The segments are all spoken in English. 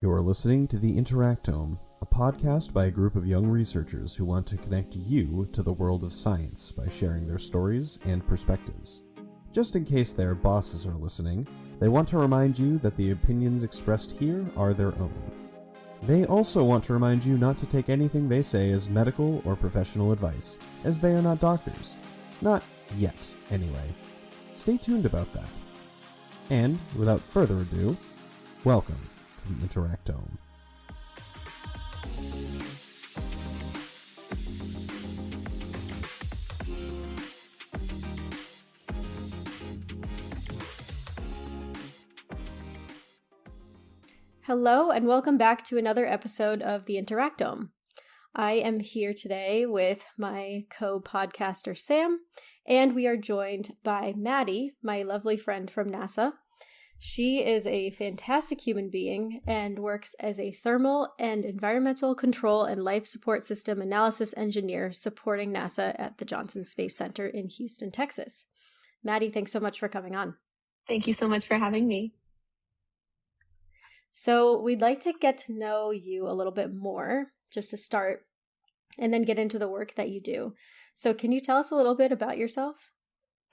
You're listening to The Interactome, a podcast by a group of young researchers who want to connect you to the world of science by sharing their stories and perspectives. Just in case their bosses are listening, they want to remind you that the opinions expressed here are their own. They also want to remind you not to take anything they say as medical or professional advice, as they are not doctors. Not yet, anyway. Stay tuned about that. And, without further ado, welcome to the Interactome. Hello and welcome back to another episode of the Interactome. I am here today with my co-podcaster Sam, and we are joined by Maddie, my lovely friend from NASA. She is a fantastic human being and works as a thermal and environmental control and life support system analysis engineer supporting NASA at the Johnson Space Center in Houston, Texas. Maddie, thanks so much for coming on. Thank you so much for having me. So we'd like to get to know you a little bit more, just to start, and then get into the work that you do. So can you tell us a little bit about yourself?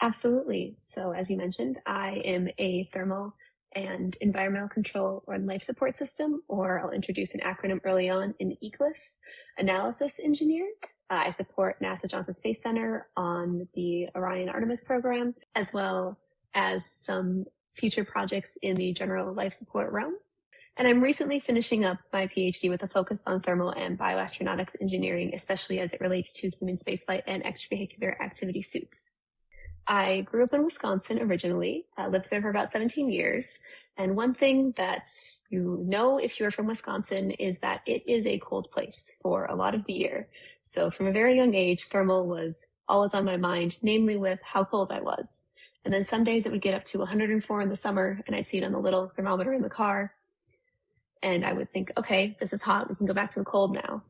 Absolutely. So as you mentioned, I am a thermal and environmental control or life support system, or I'll introduce an acronym early on, an ECLSS analysis engineer. I support NASA Johnson Space Center on the Orion Artemis program, as well as some future projects in the general life support realm. And I'm recently finishing up my PhD with a focus on thermal and bioastronautics engineering, especially as it relates to human spaceflight and extravehicular activity suits. I grew up in Wisconsin originally. I lived there for about 17 years. And one thing that you know if you're from Wisconsin is that it is a cold place for a lot of the year. So from a very young age, thermal was always on my mind, namely with how cold I was. And then some days it would get up to 104 in the summer, and I'd see it on the little thermometer in the car. And I would think, okay, this is hot. We can go back to the cold now.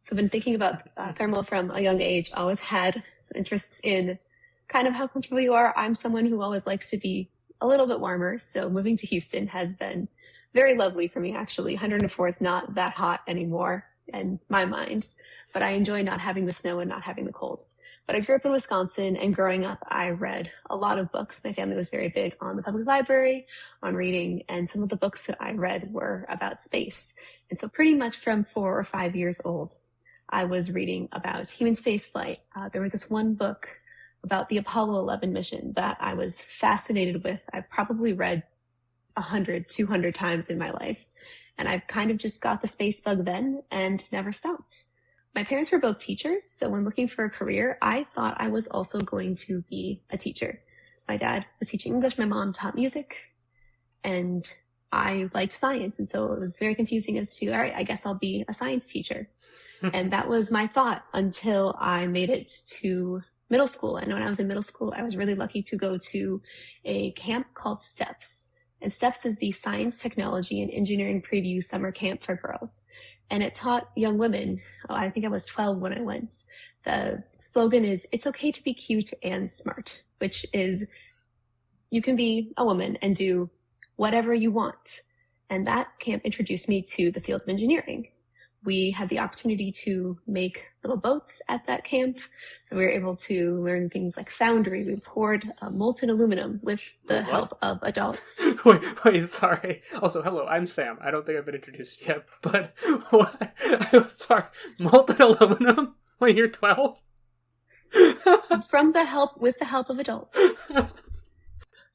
So I've been thinking about thermal from a young age, always had some interests in kind of how comfortable you are. I'm someone who always likes to be a little bit warmer. So moving to Houston has been very lovely for me, actually. 104 is not that hot anymore in my mind, but I enjoy not having the snow and not having the cold. But I grew up in Wisconsin, and growing up, I read a lot of books. My family was very big on the public library, on reading, and some of the books that I read were about space. And so pretty much from 4 or 5 years old, I was reading about human spaceflight. There was this one book about the Apollo 11 mission that I was fascinated with. I probably read 100, 200 times in my life. And I kind of just got the space bug then and never stopped. My parents were both teachers, so when looking for a career, I thought I was also going to be a teacher. My dad was teaching English, my mom taught music, and I liked science, and so it was very confusing as to, all right, I guess I'll be a science teacher. And that was my thought until I made it to middle school. And when I was in middle school, I was really lucky to go to a camp called STEPS. And STEPS is the Science, Technology, and Engineering Preview Summer Camp for Girls. And it taught young women, I think I was 12 when I went. The slogan is, it's okay to be cute and smart, which is you can be a woman and do whatever you want. And that camp introduced me to the field of engineering. We had the opportunity to make little boats at that camp. So we were able to learn things like foundry. We poured molten aluminum with the help of adults. Wait, sorry. Also, hello, I'm Sam. I don't think I've been introduced yet, but what? I'm sorry. Molten aluminum when you're 12? With the help of adults.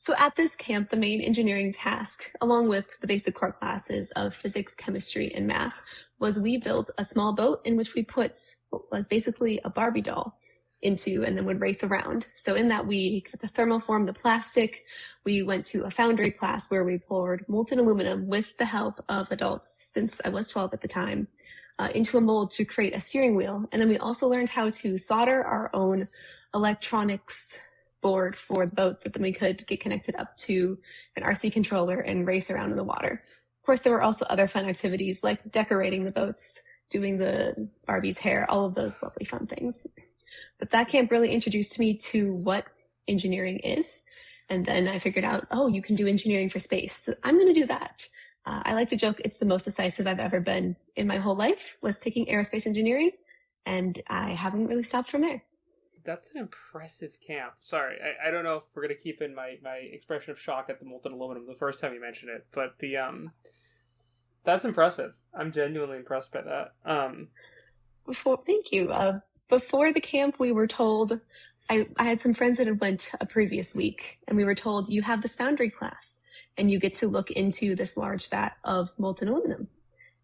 So at this camp, the main engineering task, along with the basic core classes of physics, chemistry, and math, was we built a small boat in which we put what was basically a Barbie doll into and then would race around. So in that we got to thermoform the plastic. We went to a foundry class where we poured molten aluminum with the help of adults, since I was 12 at the time, into a mold to create a steering wheel. And then we also learned how to solder our own electronics board for the boat that then we could get connected up to an RC controller and race around in the water. Of course, there were also other fun activities like decorating the boats, doing the Barbie's hair, all of those lovely fun things. But that camp really introduced me to what engineering is. And then I figured out, oh, you can do engineering for space. So I'm going to do that. I like to joke it's the most decisive I've ever been in my whole life, was picking aerospace engineering, and I haven't really stopped from there. That's an impressive camp. Sorry, I don't know if we're going to keep in my expression of shock at the molten aluminum the first time you mentioned it, but that's impressive. I'm genuinely impressed by that. Thank you. Before the camp, we were told, I had some friends that had went a previous week, and we were told, you have this foundry class, and you get to look into this large vat of molten aluminum.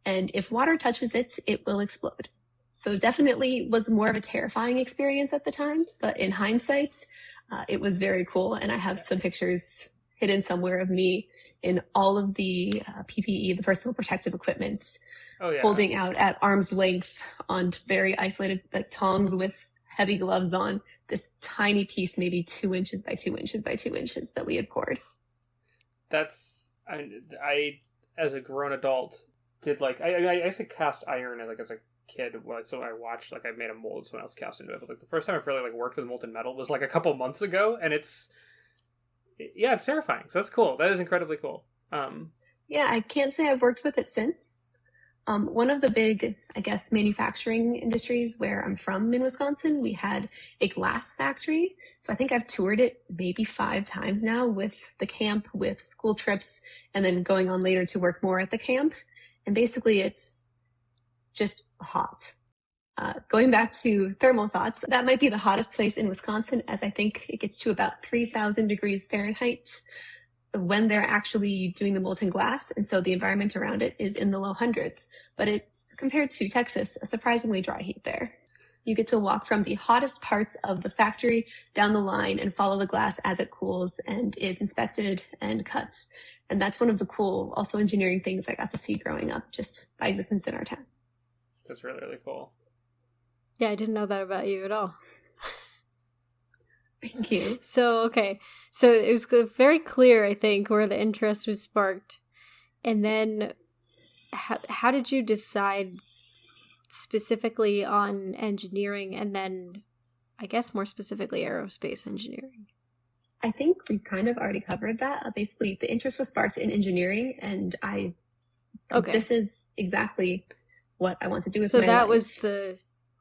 And if water touches it, it will explode. So definitely was more of a terrifying experience at the time, but in hindsight, it was very cool. And I have some pictures hidden somewhere of me in all of the PPE, the personal protective equipment, holding out at arm's length on very isolated tongs with heavy gloves on this tiny piece, maybe 2 inches by 2 inches by 2 inches that we had poured. That's, I as a grown adult, did I used to cast iron as a kid, so I watched, I made a mold, someone else cast into it, but the first time I've really worked with molten metal was a couple months ago, and it's terrifying. So that's cool. That is incredibly cool. Yeah, I can't say I've worked with it since. One of the big, manufacturing industries where I'm from in Wisconsin, we had a glass factory. So I think I've toured it maybe 5 times now with the camp, with school trips, and then going on later to work more at the camp. And basically it's just hot. Going back to thermal thoughts, that might be the hottest place in Wisconsin, as I think it gets to about 3,000 degrees Fahrenheit when they're actually doing the molten glass. And so the environment around it is in the low hundreds, but it's, compared to Texas, a surprisingly dry heat there. You get to walk from the hottest parts of the factory down the line and follow the glass as it cools and is inspected and cut. And that's one of the cool, also engineering things I got to see growing up just by existence in our town. That's really, really cool. Yeah, I didn't know that about you at all. Thank you. So it was very clear, I think, where the interest was sparked. And then how did you decide specifically on engineering, and then I guess more specifically aerospace engineering? I think we kind of already covered that. Basically, the interest was sparked in engineering, and this is exactly what I want to do with my life. So that was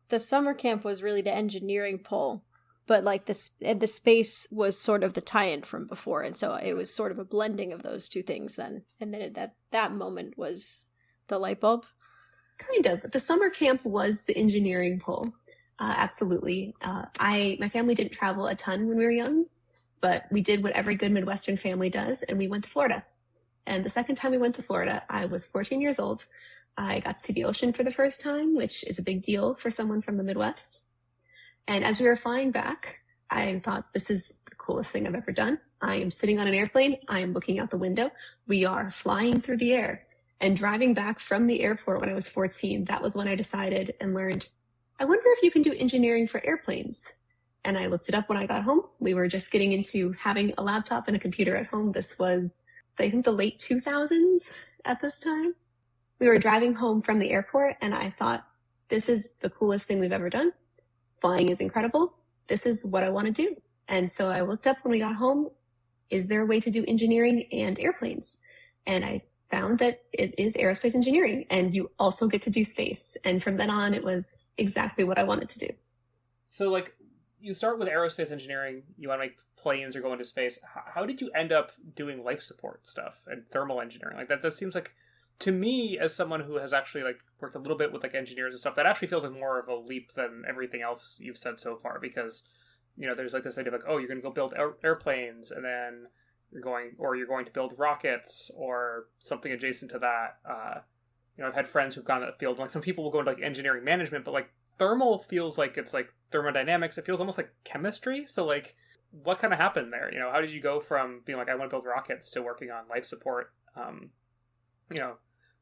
the summer camp was really the engineering pull, but the space was sort of the tie-in from before, and so it was sort of a blending of those two things then. And then that moment was the light bulb. Kind of. The summer camp was the engineering pull. Absolutely. My family didn't travel a ton when we were young, but we did what every good Midwestern family does, and we went to Florida. And the second time we went to Florida, I was 14 years old. I got to see the ocean for the first time, which is a big deal for someone from the Midwest. And as we were flying back, I thought, this is the coolest thing I've ever done. I am sitting on an airplane. I am looking out the window. We are flying through the air. And driving back from the airport when I was 14, that was when I decided and learned, I wonder if you can do engineering for airplanes. And I looked it up when I got home. We were just getting into having a laptop and a computer at home. This was, I think, the late 2000s at this time. We were driving home from the airport, and I thought, this is the coolest thing we've ever done. Flying is incredible. This is what I want to do. And so I looked up when we got home, is there a way to do engineering and airplanes? And I found that it is aerospace engineering, and you also get to do space. And from then on, it was exactly what I wanted to do. So, you start with aerospace engineering, you want to make planes or go into space. How did you end up doing life support stuff and thermal engineering? That seems like, to me, as someone who has actually worked a little bit with engineers and stuff, that actually feels like more of a leap than everything else you've said so far, because there's this idea of you're going to go build airplanes, and then you're going to build rockets or something adjacent to that. I've had friends who've gone to that field. Some people will go into engineering management, but thermal feels like it's thermodynamics. It feels almost like chemistry. So what kind of happened there? How did you go from being I want to build rockets to working on life support?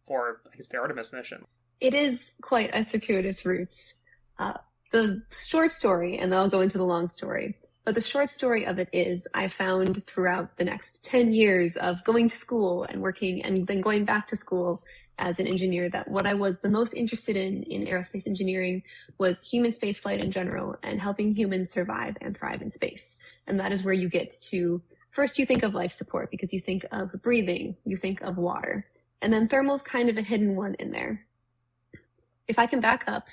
For, I guess, the Artemis mission? It is quite a circuitous route. The short story, and then I'll go into the long story, but the short story of it is I found throughout the next 10 years of going to school and working and then going back to school as an engineer that what I was the most interested in aerospace engineering was human spaceflight in general and helping humans survive and thrive in space. And that is where you get to, first you think of life support because you think of breathing, you think of water. And then thermal's kind of a hidden one in there. If I can back up,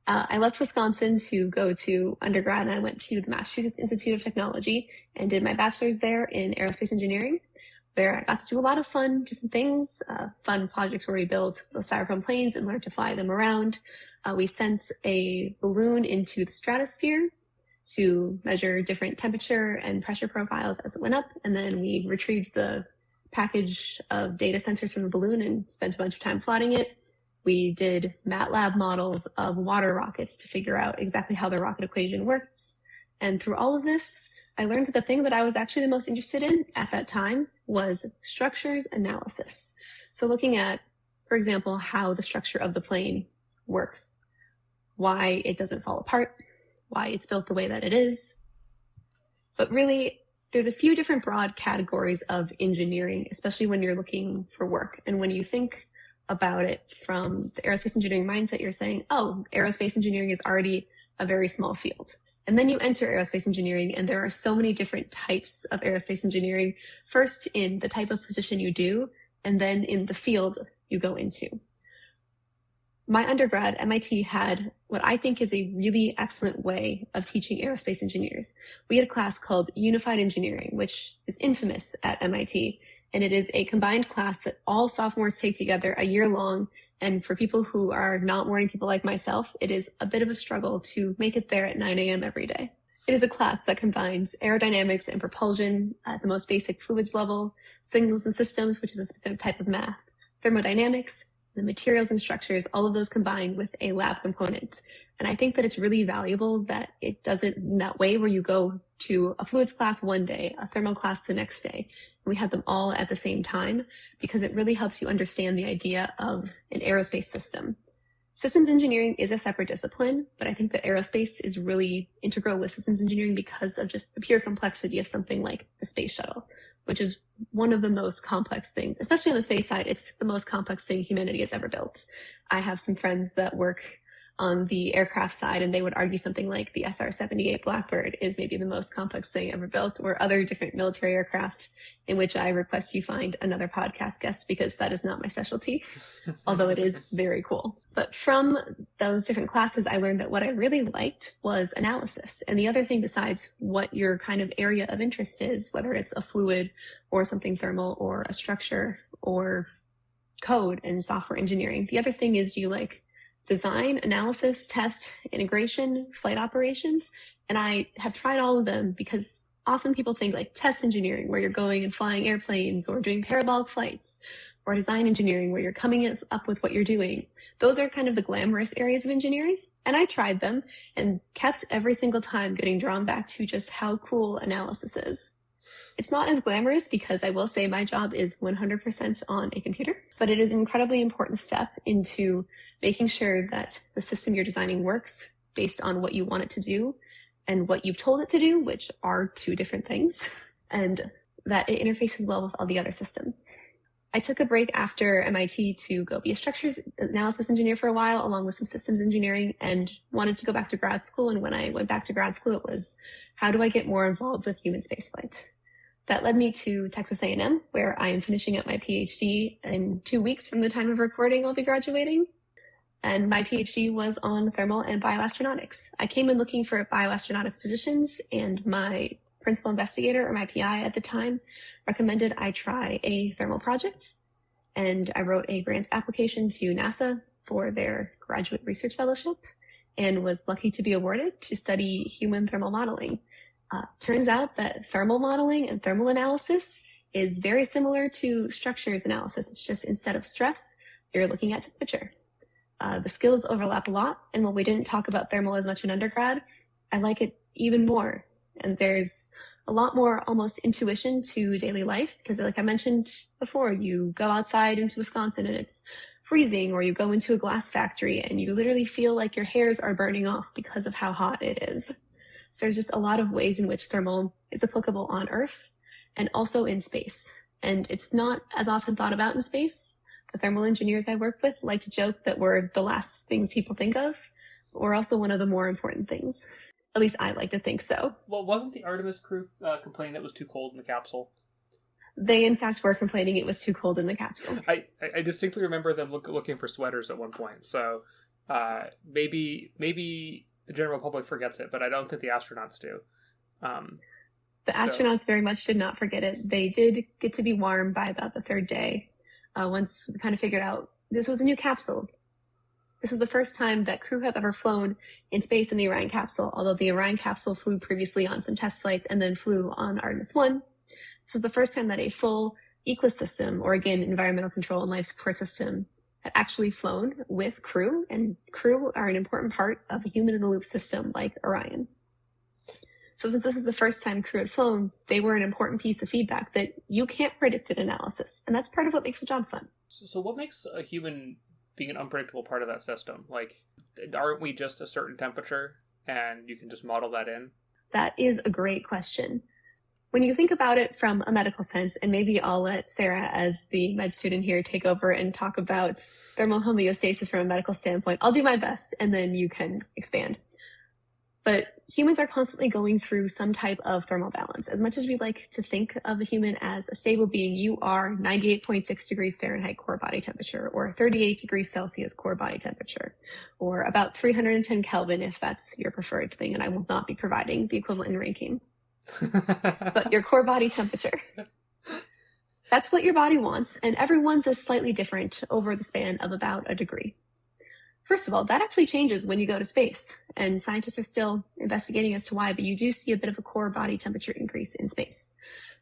I left Wisconsin to go to undergrad, and I went to the Massachusetts Institute of Technology and did my bachelor's there in Aerospace Engineering, where I got to do a lot of fun different things, fun projects where we built those styrofoam planes and learned to fly them around. We sent a balloon into the stratosphere to measure different temperature and pressure profiles as it went up, and then we retrieved the package of data sensors from the balloon and spent a bunch of time plotting it. We did MATLAB models of water rockets to figure out exactly how the rocket equation works. And through all of this, I learned that the thing that I was actually the most interested in at that time was structures analysis. So looking at, for example, how the structure of the plane works, why it doesn't fall apart, why it's built the way that it is. But really, there's a few different broad categories of engineering, especially when you're looking for work. And when you think about it from the aerospace engineering mindset, you're saying, oh, aerospace engineering is already a very small field. And then you enter aerospace engineering, and there are so many different types of aerospace engineering, first in the type of position you do, and then in the field you go into. My undergrad, MIT, had what I think is a really excellent way of teaching aerospace engineers. We had a class called Unified Engineering, which is infamous at MIT. And it is a combined class that all sophomores take together a year long. And for people who are not morning people like myself, it is a bit of a struggle to make it there at 9 a.m. every day. It is a class that combines aerodynamics and propulsion at the most basic fluids level, signals and systems, which is a specific type of math, thermodynamics, the materials and structures, all of those combined with a lab component. And I think that it's really valuable that it does it in that way where you go to a fluids class one day, a thermal class the next day. We had them all at the same time because it really helps you understand the idea of an aerospace system. Systems engineering is a separate discipline, but I think that aerospace is really integral with systems engineering because of just the pure complexity of something like the space shuttle, which is one of the most complex things, especially on the space side. It's the most complex thing humanity has ever built. I have some friends that work on the aircraft side, and they would argue something like the SR-78 Blackbird is maybe the most complex thing ever built, or other different military aircraft, in which I request you find another podcast guest because that is not my specialty, although it is very cool. But from those different classes, I learned that what I really liked was analysis. And the other thing besides what your kind of area of interest is, whether it's a fluid or something thermal or a structure or code and software engineering, the other thing is, do you like design, analysis, test, integration, flight operations? And I have tried all of them because often people think like test engineering, where you're going and flying airplanes or doing parabolic flights, or design engineering, where you're coming up with what you're doing. Those are kind of the glamorous areas of engineering. And I tried them and kept every single time getting drawn back to just how cool analysis is. It's not as glamorous because I will say my job is 100% on a computer, but it is an incredibly important step into making sure that the system you're designing works based on what you want it to do and what you've told it to do, which are two different things, and that it interfaces well with all the other systems. I took a break after MIT to go be a structures analysis engineer for a while, along with some systems engineering, and wanted to go back to grad school. And when I went back to grad school, it was, how do I get more involved with human spaceflight? That led me to Texas A&M, where I am finishing up my PhD in 2 weeks from the time of recording. I'll be graduating. And my PhD was on thermal and bioastronautics. I came in looking for bioastronautics positions, and my principal investigator, or my PI at the time, recommended I try a thermal project. And I wrote a grant application to NASA for their graduate research fellowship and was lucky to be awarded to study human thermal modeling. Turns out that thermal modeling and thermal analysis is very similar to structures analysis. It's just instead of stress, you're looking at temperature. The skills overlap a lot, and while we didn't talk about thermal as much in undergrad, I like it even more. And there's a lot more almost intuition to daily life, because like I mentioned before, you go outside into Wisconsin and it's freezing, or you go into a glass factory and you literally feel like your hairs are burning off because of how hot it is. So there's just a lot of ways in which thermal is applicable on Earth and also in space. And it's not as often thought about in space. The thermal engineers I work with like to joke that we're the last things people think of. We're also one of the more important things. At least I like to think so. Well, wasn't the Artemis crew complaining that it was too cold in the capsule? They, in fact, were complaining it was too cold in the capsule. I distinctly remember them looking for sweaters at one point. So maybe the general public forgets it, but I don't think the astronauts do. The astronauts very much did not forget it. They did get to be warm by about the third day. Once we kind of figured out this was a new capsule. This is the first time that crew have ever flown in space in the Orion capsule, although the Orion capsule flew previously on some test flights and then flew on Artemis I. This was the first time that a full ECLSS system, or again, environmental control and life support system, had actually flown with crew, and crew are an important part of a human-in-the-loop system like Orion. So since this was the first time crew had flown, they were an important piece of feedback that you can't predict in analysis, and that's part of what makes the job fun. So what makes a human being an unpredictable part of that system? Like, aren't we just a certain temperature, and you can just model that in? That is a great question. When you think about it from a medical sense, and maybe I'll let Sarah, as the med student here, take over and talk about thermal homeostasis from a medical standpoint. I'll do my best, and then you can expand. But humans are constantly going through some type of thermal balance. As much as we like to think of a human as a stable being, you are 98.6 degrees Fahrenheit core body temperature, or 38 degrees Celsius core body temperature, or about 310 Kelvin if that's your preferred thing, and I will not be providing the equivalent in ranking. But your core body temperature. That's what your body wants, and everyone's is slightly different over the span of about a degree. First of all, that actually changes when you go to space, and scientists are still investigating as to why, but you do see a bit of a core body temperature increase in space.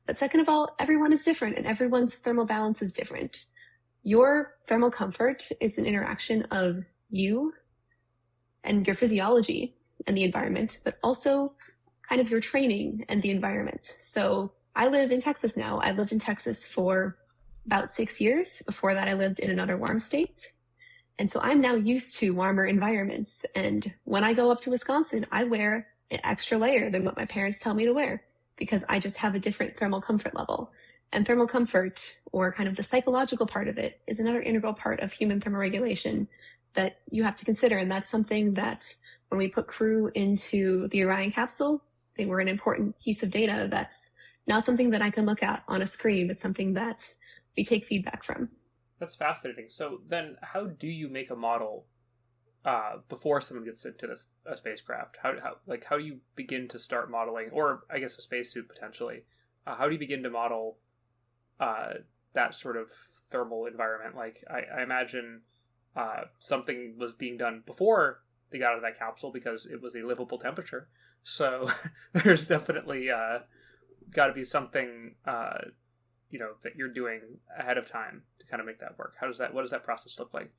But second of all, everyone is different, and everyone's thermal balance is different. Your thermal comfort is an interaction of you and your physiology and the environment, but also kind of your training and the environment. So I live in Texas now. I lived in Texas for about 6 years. Before that, I lived in another warm state. And so I'm now used to warmer environments. And when I go up to Wisconsin, I wear an extra layer than what my parents tell me to wear because I just have a different thermal comfort level. And thermal comfort, or kind of the psychological part of it, is another integral part of human thermoregulation that you have to consider. And that's something that when we put crew into the Orion capsule, they were an important piece of data that's not something that I can look at on a screen, but something that we take feedback from. That's fascinating. So then how do you make a model before someone gets into a spacecraft? How do you begin to start modeling, or I guess a spacesuit potentially? How do you begin to model that sort of thermal environment? Like I imagine something was being done before they got out of that capsule because it was a livable temperature. So there's definitely got to be something that you're doing ahead of time to kind of make that work. What does that process look like?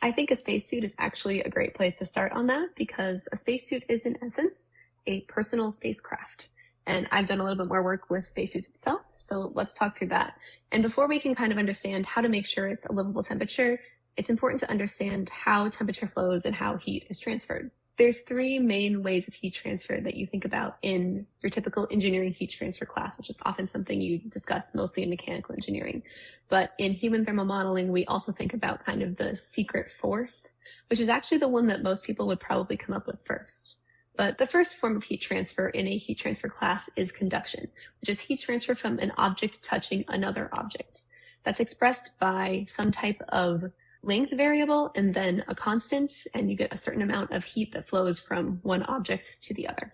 I think a spacesuit is actually a great place to start on that, because a spacesuit is in essence a personal spacecraft. And I've done a little bit more work with spacesuits itself, so let's talk through that. And before we can kind of understand how to make sure it's a livable temperature, it's important to understand how temperature flows and how heat is transferred. There's three main ways of heat transfer that you think about in your typical engineering heat transfer class, which is often something you discuss mostly in mechanical engineering. But in human thermal modeling, we also think about kind of the secret fourth, which is actually the one that most people would probably come up with first. But the first form of heat transfer in a heat transfer class is conduction, which is heat transfer from an object touching another object. That's expressed by some type of length variable and then a constant, and you get a certain amount of heat that flows from one object to the other.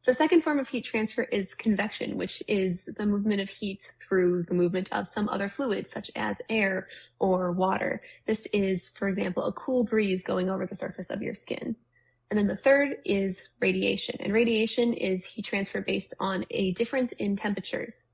The second form of heat transfer is convection, which is the movement of heat through the movement of some other fluid, such as air or water. This is, for example, a cool breeze going over the surface of your skin. And then the third is radiation, and radiation is heat transfer based on a difference in temperatures.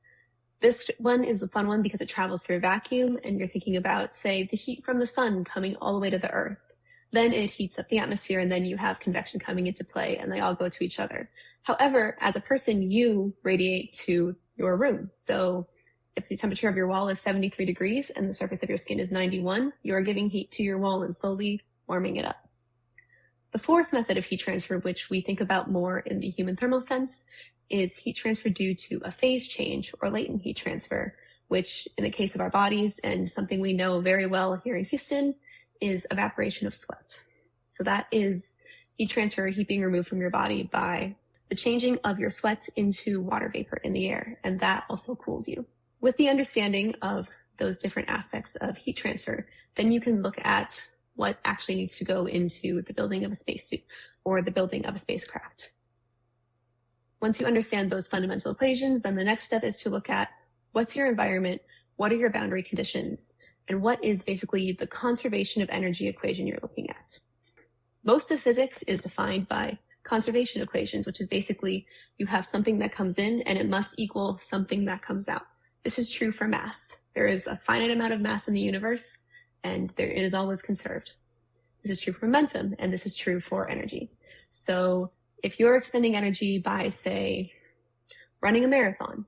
This one is a fun one because it travels through a vacuum, and you're thinking about, say, the heat from the sun coming all the way to the earth. Then it heats up the atmosphere, and then you have convection coming into play, and they all go to each other. However, as a person, you radiate to your room. So if the temperature of your wall is 73 degrees and the surface of your skin is 91, you are giving heat to your wall and slowly warming it up. The fourth method of heat transfer, which we think about more in the human thermal sense, is heat transfer due to a phase change or latent heat transfer, which in the case of our bodies and something we know very well here in Houston is evaporation of sweat. So that is heat transfer, heat being removed from your body by the changing of your sweat into water vapor in the air, and that also cools you. With the understanding of those different aspects of heat transfer, then you can look at what actually needs to go into the building of a spacesuit or the building of a spacecraft. Once you understand those fundamental equations, then the next step is to look at what's your environment, what are your boundary conditions, and what is basically the conservation of energy equation you're looking at. Most of physics is defined by conservation equations, which is basically you have something that comes in and it must equal something that comes out. This is true for mass. There is a finite amount of mass in the universe, and it is always conserved. This is true for momentum, and this is true for energy. So if you're expending energy by, say, running a marathon,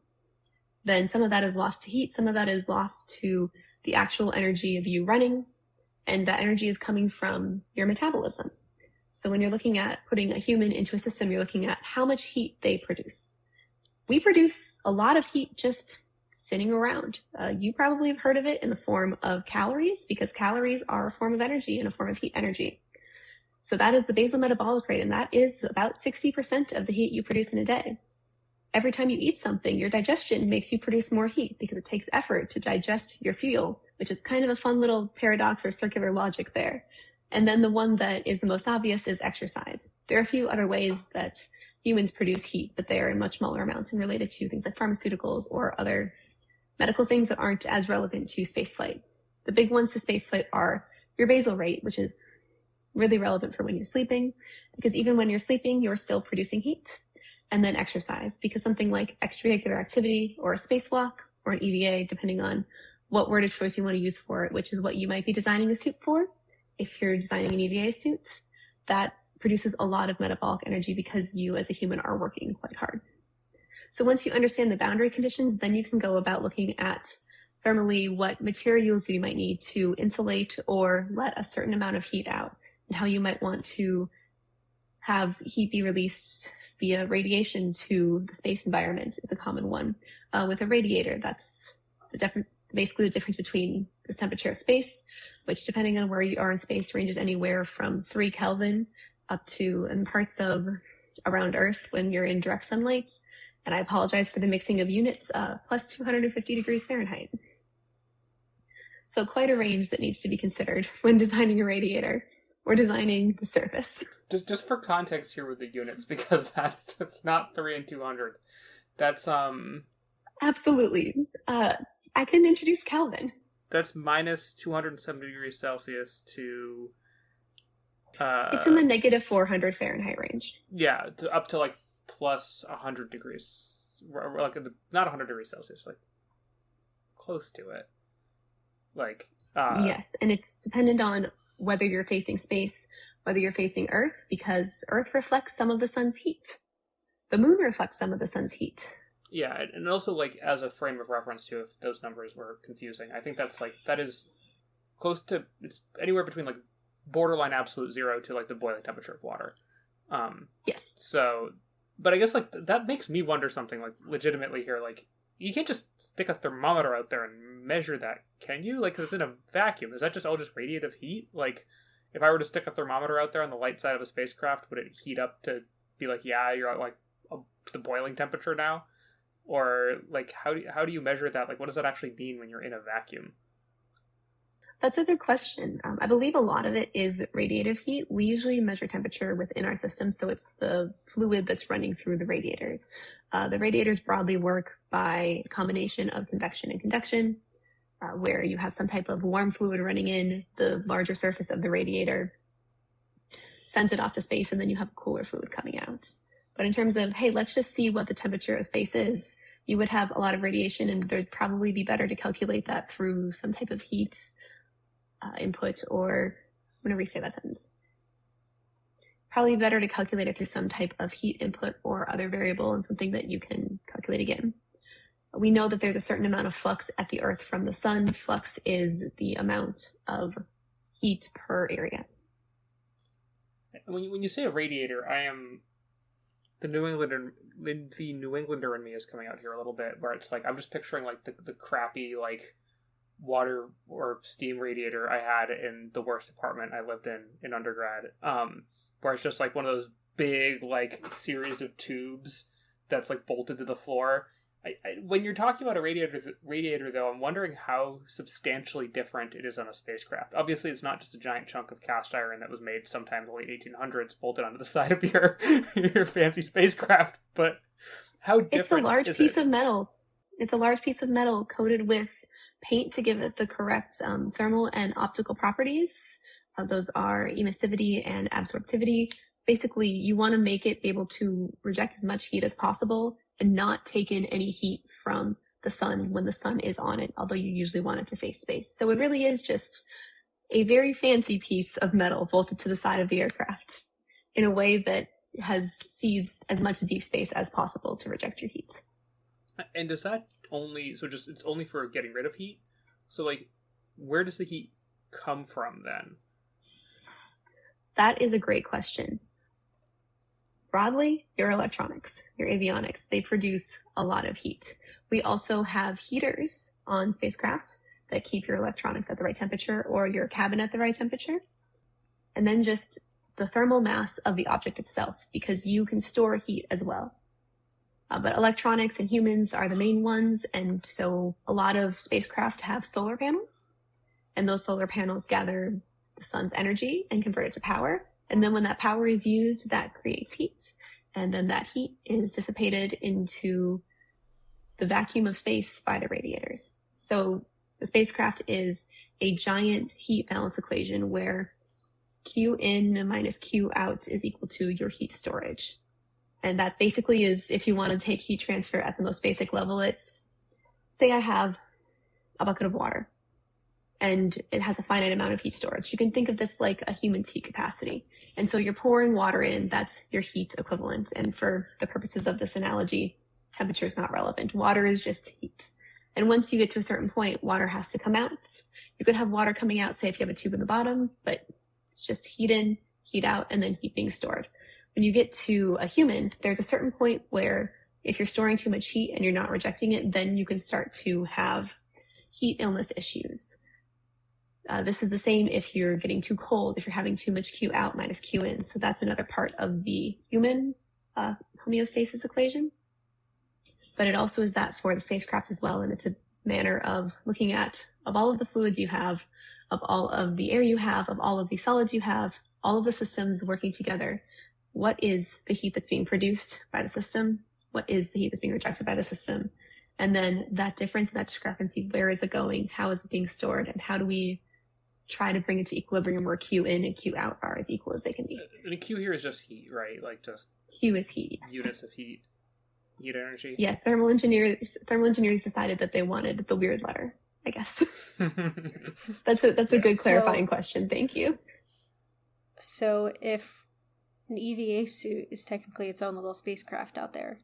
then some of that is lost to heat, some of that is lost to the actual energy of you running, and that energy is coming from your metabolism. So when you're looking at putting a human into a system, you're looking at how much heat they produce. We produce a lot of heat just sitting around. You probably have heard of it in the form of calories, because calories are a form of energy and a form of heat energy. So that is the basal metabolic rate, and that is about 60% of the heat you produce in a day. Every time you eat something, your digestion makes you produce more heat because it takes effort to digest your fuel, which is kind of a fun little paradox or circular logic there. And then the one that is the most obvious is exercise. There are a few other ways that humans produce heat, but they are in much smaller amounts and related to things like pharmaceuticals or other medical things that aren't as relevant to spaceflight. The big ones to spaceflight are your basal rate, which is really relevant for when you're sleeping, because even when you're sleeping, you're still producing heat. And then exercise, because something like extravehicular activity or a spacewalk or an EVA, depending on what word of choice you want to use for it, which is what you might be designing a suit for. If you're designing an EVA suit, that produces a lot of metabolic energy because you as a human are working quite hard. So once you understand the boundary conditions, then you can go about looking at thermally what materials you might need to insulate or let a certain amount of heat out, and how you might want to have heat be released via radiation to the space environment is a common one. With a radiator, that's basically the difference between the temperature of space, which depending on where you are in space ranges anywhere from 3 Kelvin up to, in parts of around Earth when you're in direct sunlight, and I apologize for the mixing of units, plus 250 degrees Fahrenheit. So quite a range that needs to be considered when designing a radiator or designing the surface. Just for context here with the units, because that's not 3 and 200. That's Absolutely. I can introduce Kelvin. That's minus 270 degrees Celsius to it's in the negative 400 Fahrenheit range. Yeah, up to like plus 100 degrees, like not 100 degrees Celsius, like close to it. Like yes, and it's dependent on whether you're facing space, whether you're facing Earth, because Earth reflects some of the sun's heat. The moon reflects some of the sun's heat. Yeah, and also like as a frame of reference too, if those numbers were confusing, I think that is close to, it's anywhere between like borderline absolute zero to like the boiling temperature of water. Yes. So, but I guess like that makes me wonder something like legitimately here, like you can't just stick a thermometer out there and measure that, can you? Like, because it's in a vacuum. Is that just all just radiative heat? Like, if I were to stick a thermometer out there on the light side of a spacecraft, would it heat up to be like, yeah, you're at like the boiling temperature now? Or like, how do you measure that? Like, what does that actually mean when you're in a vacuum? That's a good question. I believe a lot of it is radiative heat. We usually measure temperature within our system, so it's the fluid that's running through the radiators. The radiators broadly work by a combination of convection and conduction, where you have some type of warm fluid running in, the larger surface of the radiator sends it off to space, and then you have cooler fluid coming out. But in terms of, hey, let's just see what the temperature of space is, you would have a lot of radiation, and there'd probably be better to calculate that through some type of heat input, or I'm going to restate that sentence. Probably better to calculate it through some type of heat input or other variable, and something that you can calculate again. We know that there's a certain amount of flux at the Earth from the sun. Flux is the amount of heat per area. When you say a radiator, I am the New Englander in me is coming out here a little bit, where it's like I'm just picturing like the crappy like water or steam radiator I had in the worst apartment I lived in undergrad, where it's just like one of those big like series of tubes that's like bolted to the floor. When you're talking about a radiator, though, I'm wondering how substantially different it is on a spacecraft. Obviously, it's not just a giant chunk of cast iron that was made sometime in the late 1800s bolted onto the side of your fancy spacecraft, but how different It's a large is piece it? of metal. It's a large piece of metal coated with paint to give it the correct thermal and optical properties. Those are emissivity and absorptivity. Basically, you want to make it able to reject as much heat as possible and not take in any heat from the sun when the sun is on it, although you usually want it to face space. So it really is just a very fancy piece of metal bolted to the side of the aircraft in a way that sees as much deep space as possible to reject your heat. And does that it's only for getting rid of heat? So like, where does the heat come from then? That is a great question. Broadly, your electronics, your avionics, they produce a lot of heat. We also have heaters on spacecraft that keep your electronics at the right temperature or your cabin at the right temperature. And then just the thermal mass of the object itself, because you can store heat as well. But electronics and humans are the main ones, and so a lot of spacecraft have solar panels, and those solar panels gather the sun's energy and convert it to power. And then when that power is used, that creates heat. And then that heat is dissipated into the vacuum of space by the radiators. So the spacecraft is a giant heat balance equation where Q in minus Q out is equal to your heat storage. And that basically is, if you want to take heat transfer at the most basic level, it's, say I have a bucket of water and it has a finite amount of heat storage. You can think of this like a human's heat capacity. And so you're pouring water in, that's your heat equivalent. And for the purposes of this analogy, temperature is not relevant. Water is just heat. And once you get to a certain point, water has to come out. You could have water coming out, say if you have a tube in the bottom, but it's just heat in, heat out, and then heat being stored. When you get to a human, there's a certain point where if you're storing too much heat and you're not rejecting it, then you can start to have heat illness issues. This is the same if you're getting too cold, if you're having too much Q out minus Q in. So that's another part of the human homeostasis equation. But it also is that for the spacecraft as well. And it's a manner of looking at, of all of the fluids you have, of all of the air you have, of all of the solids you have, all of the systems working together. What is the heat that's being produced by the system? What is the heat that's being rejected by the system? And then that difference, that discrepancy, where is it going? How is it being stored? And how do we try to bring it to equilibrium where Q in and Q out are as equal as they can be? And Q here is just heat, right? Like just Q is heat, yes. Units of heat energy. Yeah, thermal engineers decided that they wanted the weird letter, I guess. That's a good clarifying question. Thank you. So if an EVA suit is technically its own little spacecraft out there,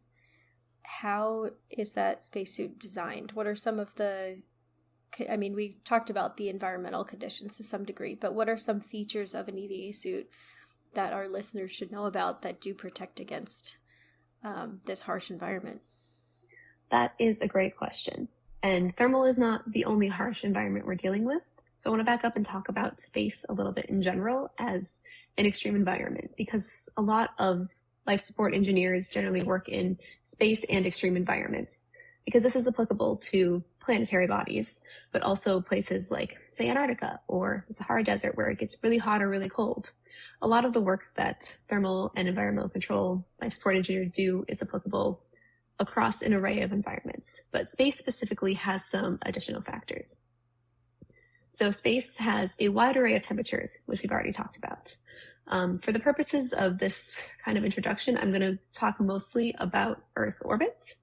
how is that spacesuit designed? What are some of we talked about the environmental conditions to some degree, but what are some features of an EVA suit that our listeners should know about that do protect against this harsh environment? That is a great question. And thermal is not the only harsh environment we're dealing with. So I want to back up and talk about space a little bit in general as an extreme environment, because a lot of life support engineers generally work in space and extreme environments, because this is applicable to planetary bodies, but also places like, say, Antarctica or the Sahara Desert, where it gets really hot or really cold. A lot of the work that thermal and environmental control life support engineers do is applicable across an array of environments, but space specifically has some additional factors. So space has a wide array of temperatures, which we've already talked about. For the purposes of this kind of introduction, I'm going to talk mostly about Earth orbit.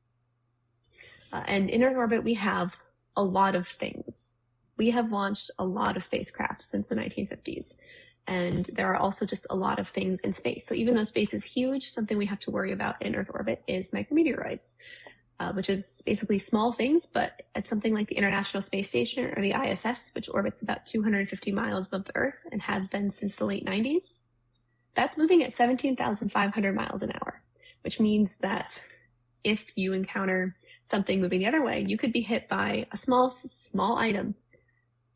And in Earth orbit, we have a lot of things. We have launched a lot of spacecraft since the 1950s. And there are also just a lot of things in space. So even though space is huge, something we have to worry about in Earth orbit is micrometeoroids, which is basically small things, but at something like the International Space Station or the ISS, which orbits about 250 miles above the Earth and has been since the late 90s, that's moving at 17,500 miles an hour, which means that if you encounter something moving the other way, you could be hit by a small item,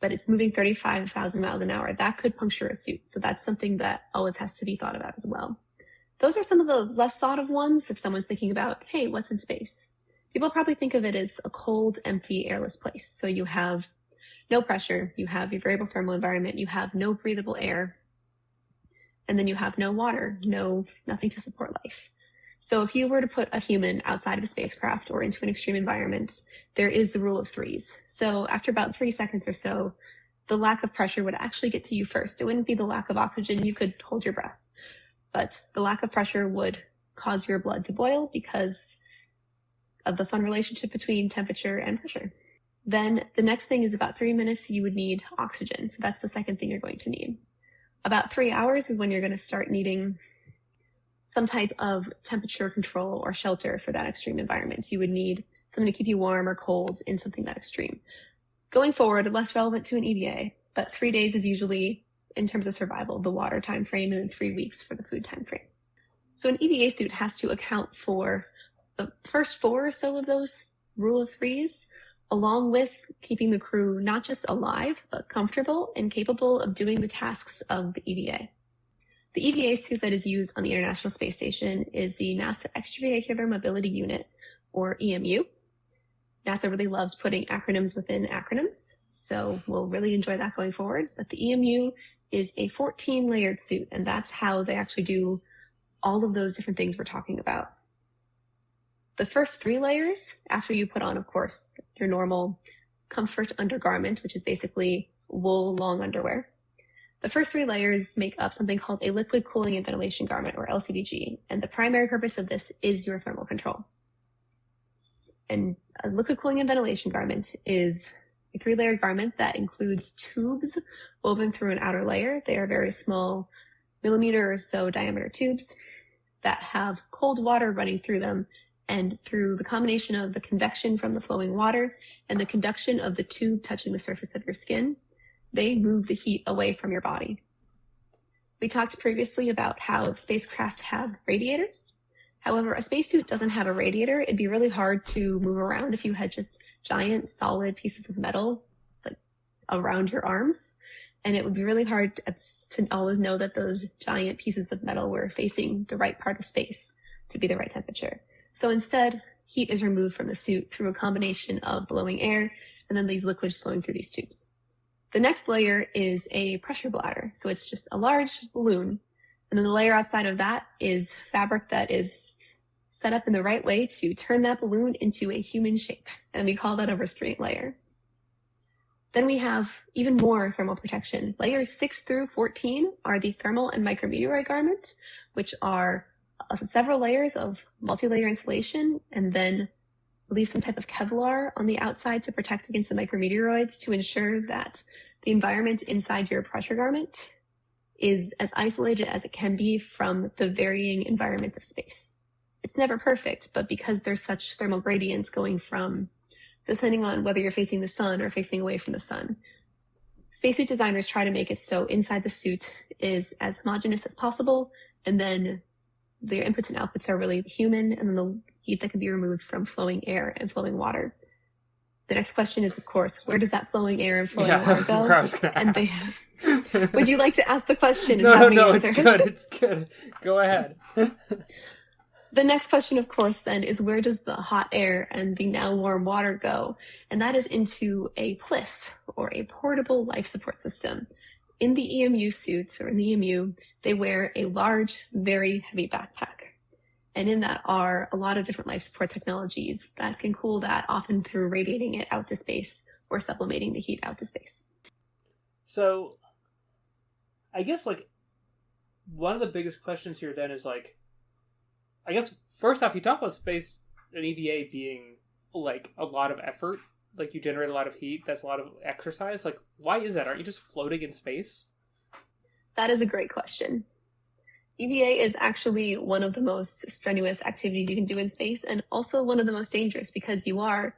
but it's moving 35,000 miles an hour. That could puncture a suit. So that's something that always has to be thought about as well. those are some of the less thought of ones. If someone's thinking about, hey, what's in space? People probably think of it as a cold, empty, airless place. So you have no pressure, you have your variable thermal environment, you have no breathable air, and then you have no water, nothing to support life. So if you were to put a human outside of a spacecraft or into an extreme environment, there is the rule of threes. So after about 3 seconds or so, the lack of pressure would actually get to you first. It wouldn't be the lack of oxygen. You could hold your breath. But the lack of pressure would cause your blood to boil because of the fun relationship between temperature and pressure. Then the next thing is about 3 minutes, you would need oxygen. So that's the second thing you're going to need. About 3 hours is when you're going to start needing some type of temperature control or shelter for that extreme environment. You would need something to keep you warm or cold in something that extreme. Going forward, less relevant to an EVA, but 3 days is usually, in terms of survival, the water time frame, and 3 weeks for the food time frame. So an EVA suit has to account for the first 4 or so of those rule of threes, along with keeping the crew not just alive, but comfortable and capable of doing the tasks of the EVA. The EVA suit that is used on the International Space Station is the NASA Extravehicular Mobility Unit, or EMU. NASA really loves putting acronyms within acronyms, so we'll really enjoy that going forward. But the EMU is a 14-layered suit, and that's how they actually do all of those different things we're talking about. The first 3 layers, after you put on, of course, your normal comfort undergarment, which is basically wool long underwear, the first 3 layers make up something called a liquid cooling and ventilation garment, or LCVG, and the primary purpose of this is your thermal control. And a liquid cooling and ventilation garment is a 3-layered garment that includes tubes woven through an outer layer. They are very small, millimeter or so diameter tubes that have cold water running through them, and through the combination of the convection from the flowing water and the conduction of the tube touching the surface of your skin, they move the heat away from your body. We talked previously about how spacecraft have radiators. However, a spacesuit doesn't have a radiator. It'd be really hard to move around if you had just giant solid pieces of metal like around your arms. And it would be really hard to always know that those giant pieces of metal were facing the right part of space to be the right temperature. So instead, heat is removed from the suit through a combination of blowing air and then these liquids flowing through these tubes. The next layer is a pressure bladder. So it's just a large balloon. And then the layer outside of that is fabric that is set up in the right way to turn that balloon into a human shape. And we call that a restraint layer. Then we have even more thermal protection. Layers 6 through 14 are the thermal and micrometeorite garment, which are several layers of multi-layer insulation, and then leave some type of Kevlar on the outside to protect against the micrometeoroids to ensure that the environment inside your pressure garment is as isolated as it can be from the varying environment of space. It's never perfect, but because there's such thermal gradients going from, depending on whether you're facing the sun or facing away from the sun, spacesuit designers try to make it so inside the suit is as homogeneous as possible, and then their inputs and outputs are really human, and then the heat that can be removed from flowing air and flowing water. The next question is, of course, where does that flowing air and flowing water go? I was gonna ask. Would you like to ask the question and No, have me no, answer it's it? good. It's good. Go ahead. The next question, of course, then, is where does the hot air and the now warm water go? And that is into a PLIS, or a portable life support system. In the EMU suits, or in the EMU, they wear a large, very heavy backpack. And in that are a lot of different life support technologies that can cool that, often through radiating it out to space or sublimating the heat out to space. So, I guess, one of the biggest questions here then is, I guess, first off, you talk about space and EVA being, a lot of effort. You generate a lot of heat. That's a lot of exercise. Why is that? Aren't you just floating in space? That is a great question. EVA is actually one of the most strenuous activities you can do in space, and also one of the most dangerous, because you are,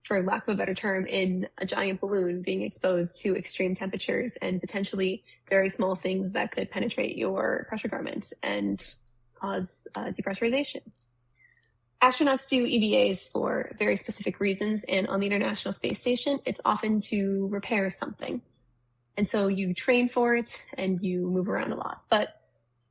for lack of a better term, in a giant balloon being exposed to extreme temperatures and potentially very small things that could penetrate your pressure garment and cause depressurization. Astronauts do EVAs for very specific reasons, and on the International Space Station, it's often to repair something. And so you train for it and you move around a lot. But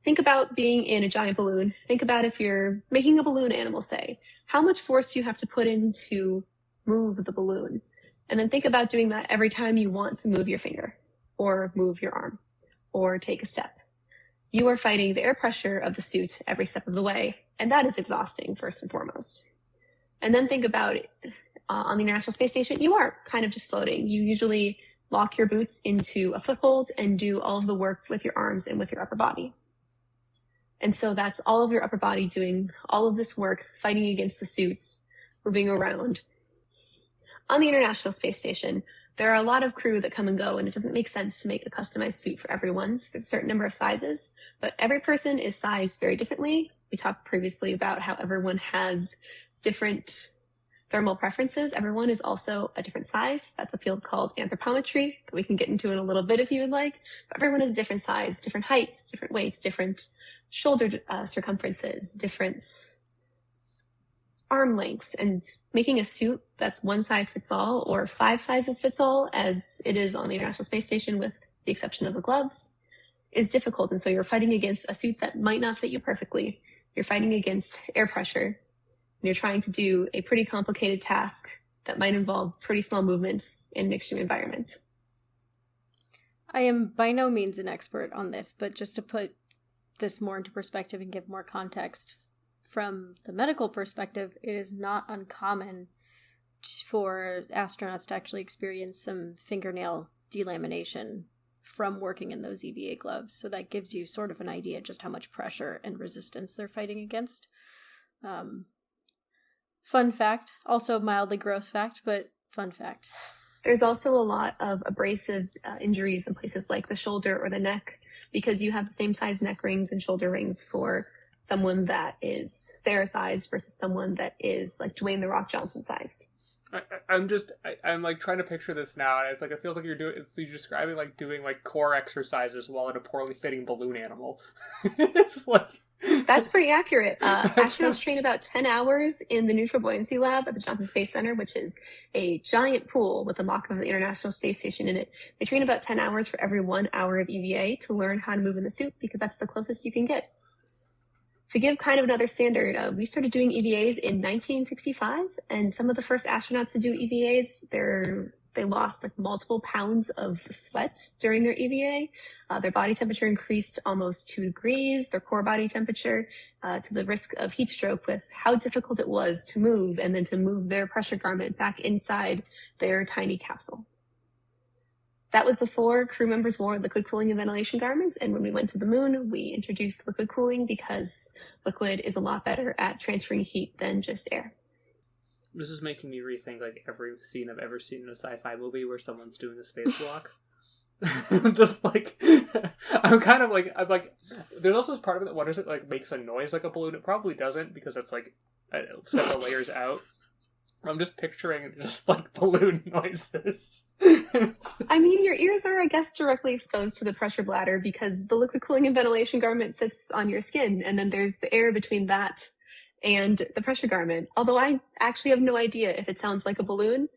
Think about being in a giant balloon. Think about if you're making a balloon animal, say. How much force do you have to put in to move the balloon? And then think about doing that every time you want to move your finger or move your arm or take a step. You are fighting the air pressure of the suit every step of the way, and that is exhausting, first and foremost. And then think about it. On the International Space Station, you are kind of just floating. You usually lock your boots into a foothold and do all of the work with your arms and with your upper body. And so that's all of your upper body doing all of this work, fighting against the suits, moving around. On the International Space Station, there are a lot of crew that come and go, and it doesn't make sense to make a customized suit for everyone. So there's a certain number of sizes, but every person is sized very differently. We talked previously about how everyone has different thermal preferences. Everyone is also a different size. That's a field called anthropometry that we can get into in a little bit if you would like. But everyone is different size, different heights, different weights, different shoulder circumferences, different arm lengths, and making a suit that's one size fits all or 5 sizes fits all, as it is on the International Space Station with the exception of the gloves, is difficult. And so you're fighting against a suit that might not fit you perfectly. You're fighting against air pressure, and you're trying to do a pretty complicated task that might involve pretty small movements in an extreme environment. I am by no means an expert on this, but just to put this more into perspective and give more context, from the medical perspective, it is not uncommon for astronauts to actually experience some fingernail delamination from working in those EVA gloves. So that gives you sort of an idea just how much pressure and resistance they're fighting against. Fun fact, also mildly gross fact, but fun fact. There's also a lot of abrasive injuries in places like the shoulder or the neck, because you have the same size neck rings and shoulder rings for someone that is Sarah sized versus someone that is like Dwayne The Rock Johnson sized. I'm like trying to picture this now, and it's like it feels like you're describing like doing like core exercises while in a poorly fitting balloon animal. It's like that's pretty accurate. Astronauts train about 10 hours in the Neutral Buoyancy Lab at the Johnson Space Center, which is a giant pool with a mock of the International Space Station in it. They train about 10 hours for every 1 hour of EVA to learn how to move in the suit, because that's the closest you can get. To give kind of another standard, we started doing EVAs in 1965, and some of the first astronauts to do EVAs, they lost like multiple pounds of sweat during their EVA. Their body temperature increased almost 2 degrees, their core body temperature, to the risk of heat stroke with how difficult it was to move and then to move their pressure garment back inside their tiny capsule. That was before crew members wore liquid cooling and ventilation garments, and when we went to the moon, we introduced liquid cooling because liquid is a lot better at transferring heat than just air. This is making me rethink like every scene I've ever seen in a sci-fi movie where someone's doing a spacewalk. I'm just like, I'm like, there's also this part of it that wonders if it like makes a noise like a balloon. It probably doesn't, because it's like several layers out. I'm just picturing just like balloon noises. I mean, your ears are, I guess, directly exposed to the pressure bladder because the liquid cooling and ventilation garment sits on your skin, and then there's the air between that and the pressure garment. Although I actually have no idea if it sounds like a balloon.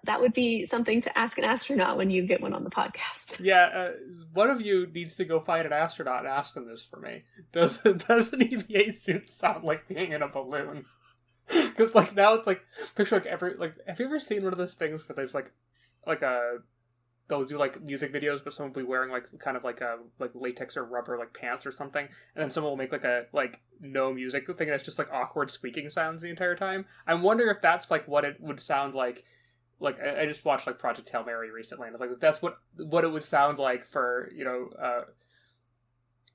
That would be something to ask an astronaut when you get one on the podcast. Yeah, one of you needs to go find an astronaut and ask them this for me. Does an EVA suit sound like being in a balloon? Because like now it's like picture like have you ever seen one of those things where there's like they'll do like music videos, but someone will be wearing like kind of like a like latex or rubber like pants or something, and then someone will make like a like no music thing that's just like awkward squeaking sounds the entire time. I'm wondering if that's like what it would sound like. Like I just watched like Project Hail Mary recently, and it's like that's what it would sound like for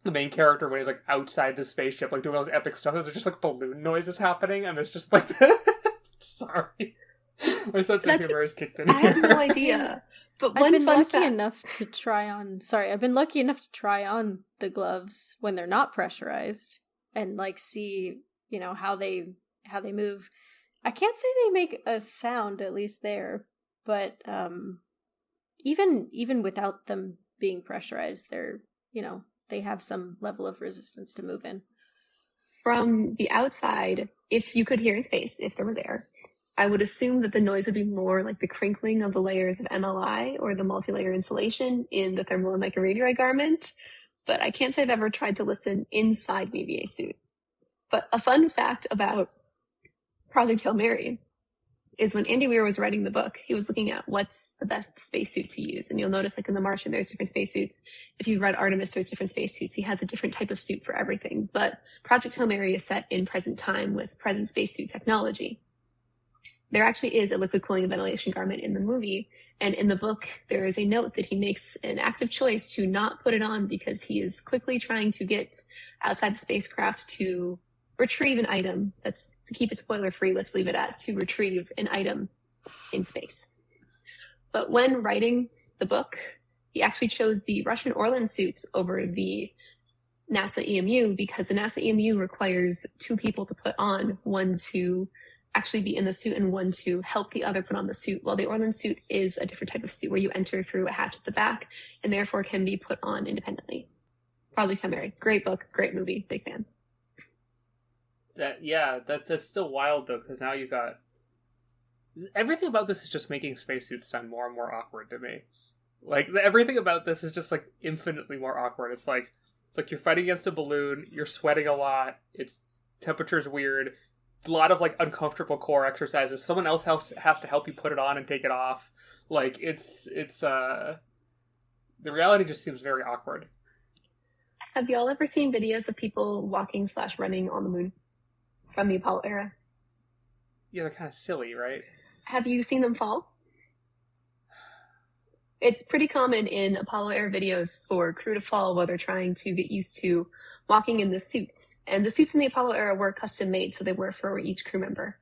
the main character when he's like outside the spaceship, like doing all this epic stuff. There's just like balloon noises happening, and it's just like sorry, my sense of humor is kicked in here. I have no idea. But I've been lucky enough to try on the gloves when they're not pressurized and like see, how they move. I can't say they make a sound, at least there, but even without them being pressurized, they're, they have some level of resistance to move in. From the outside, if you could hear in space, if there was air, I would assume that the noise would be more like the crinkling of the layers of MLI or the multi-layer insulation in the thermal and microradii garment. but I can't say I've ever tried to listen inside an EVA suit. But a fun fact about Project Hail Mary is when Andy Weir was writing the book, he was looking at what's the best spacesuit to use. And you'll notice, like in The Martian, there's different spacesuits. If you've read Artemis, there's different spacesuits. He has a different type of suit for everything. But Project Hail Mary is set in present time with present spacesuit technology. There actually is a liquid cooling and ventilation garment in the movie. And in the book, there is a note that he makes an active choice to not put it on because he is quickly trying to get outside the spacecraft to retrieve an item. That's to keep it spoiler free. Let's leave it at to retrieve an item in space. But when writing the book, he actually chose the Russian Orlan suit over the NASA EMU because the NASA EMU requires two people to put on, one to actually be in the suit and one to help the other put on the suit, while the Orlan suit is a different type of suit where you enter through a hatch at the back and therefore can be put on independently. Project Hail Mary, great book, great movie, big fan. That's still wild though, because now you've got everything about this is just making spacesuits sound more and more awkward to me. Like everything about this is just like infinitely more awkward. It's like you're fighting against a balloon, you're sweating a lot, it's temperature's weird, a lot of like uncomfortable core exercises. Someone else has to help you put it on and take it off. Like it's the reality just seems very awkward. Have y'all ever seen videos of people walking/running on the moon from the Apollo era? Yeah, they're kind of silly, right? Have you seen them fall? It's pretty common in Apollo era videos for crew to fall while they're trying to get used to walking in the suits. And the suits in the Apollo era were custom made, so they were for each crew member.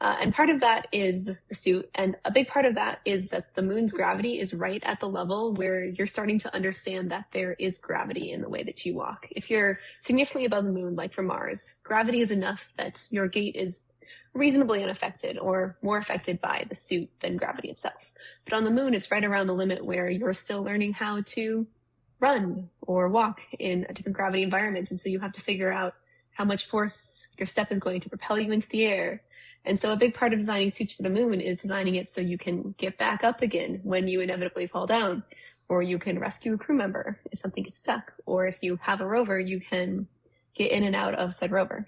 And part of that is the suit, and a big part of that is that the moon's gravity is right at the level where you're starting to understand that there is gravity in the way that you walk. If you're significantly above the moon, like from Mars, gravity is enough that your gait is reasonably unaffected or more affected by the suit than gravity itself. But on the moon, it's right around the limit where you're still learning how to run or walk in a different gravity environment. And so you have to figure out how much force your step is going to propel you into the air. And so a big part of designing suits for the moon is designing it so you can get back up again when you inevitably fall down, or you can rescue a crew member if something gets stuck, or if you have a rover, you can get in and out of said rover.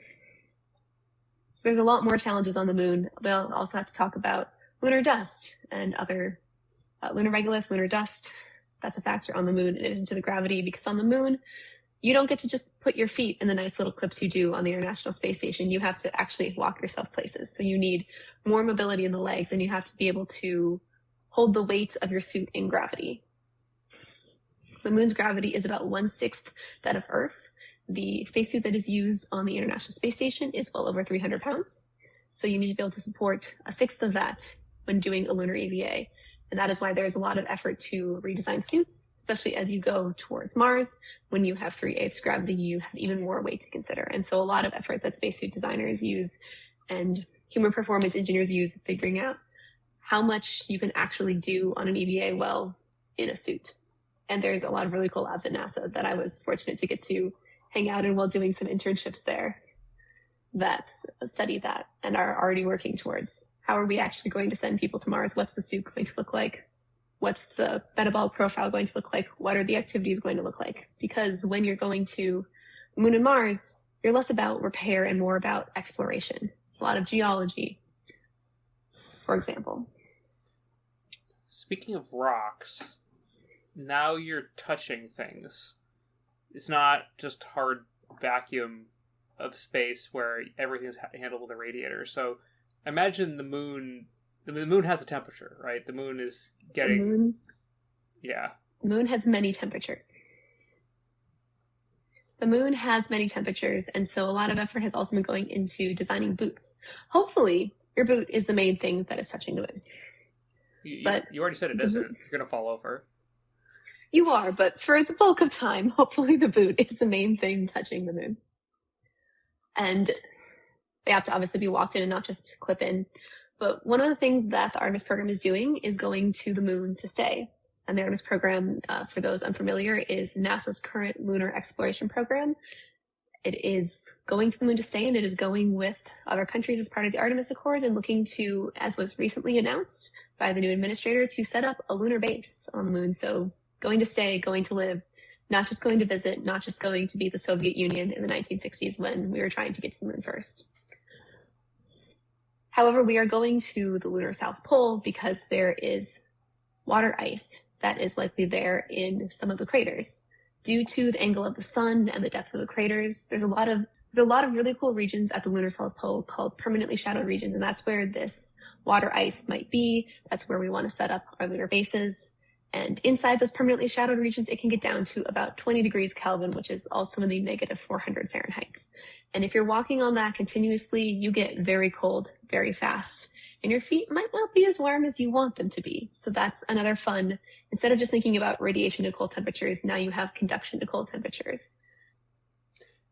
So there's a lot more challenges on the moon. We'll also have to talk about lunar dust and other lunar regolith, lunar dust. That's a factor on the moon in addition to the gravity, because on the moon, you don't get to just put your feet in the nice little clips you do on the International Space Station. You have to actually walk yourself places. So you need more mobility in the legs, and you have to be able to hold the weight of your suit in gravity. The moon's gravity is about 1/6 that of Earth. The spacesuit that is used on the International Space Station is well over 300 pounds. So you need to be able to support 1/6 of that when doing a lunar EVA. And that is why there's a lot of effort to redesign suits, especially as you go towards Mars. When you have 3/8 gravity, you have even more weight to consider. And so a lot of effort that spacesuit designers use and human performance engineers use is figuring out how much you can actually do on an EVA well in a suit. And there's a lot of really cool labs at NASA that I was fortunate to get to hang out in while doing some internships there that study that and are already working towards how are we actually going to send people to Mars? What's the suit going to look like? What's the metabolic profile going to look like? What are the activities going to look like? Because when you're going to the Moon and Mars, you're less about repair and more about exploration. It's a lot of geology, for example. Speaking of rocks, now you're touching things. It's not just hard vacuum of space where everything's handled with a radiator. So imagine the moon has a temperature, right? The moon is getting... Yeah. The moon has many temperatures. The moon has many temperatures, and so a lot of effort has also been going into designing boots. Hopefully, your boot is the main thing that is touching the moon. But you already said it isn't. You're going to fall over. You are, but for the bulk of time, hopefully the boot is the main thing touching the moon. And they have to obviously be walked in and not just clip in. But one of the things that the Artemis program is doing is going to the moon to stay. And the Artemis program, for those unfamiliar, is NASA's current lunar exploration program. It is going to the moon to stay, and it is going with other countries as part of the Artemis Accords and looking to, as was recently announced by the new administrator, to set up a lunar base on the moon. So going to stay, going to live, not just going to visit, not just going to be the Soviet Union in the 1960s when we were trying to get to the moon first. However, we are going to the lunar South Pole because there is water ice that is likely there in some of the craters. Due to the angle of the sun and the depth of the craters, there's a lot of really cool regions at the lunar South Pole called permanently shadowed regions, and that's where this water ice might be. That's where we want to set up our lunar bases. And inside those permanently shadowed regions, it can get down to about 20 degrees Kelvin, which is also in the negative 400 Fahrenheit. And if you're walking on that continuously, you get very cold very fast, and your feet might not be as warm as you want them to be. So that's another fun. Instead of just thinking about radiation to cold temperatures, now you have conduction to cold temperatures.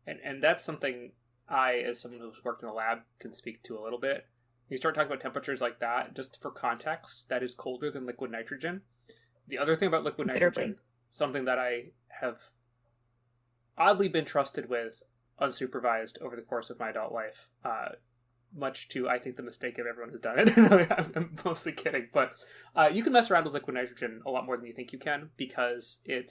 And that's something I, as someone who's worked in a lab, can speak to a little bit. When you start talking about temperatures like that, just for context, that is colder than liquid nitrogen. The other thing about liquid nitrogen, something that I have oddly been trusted with unsupervised over the course of my adult life, much to, I think, the mistake of everyone who's done it. I'm mostly kidding, but you can mess around with liquid nitrogen a lot more than you think you can because it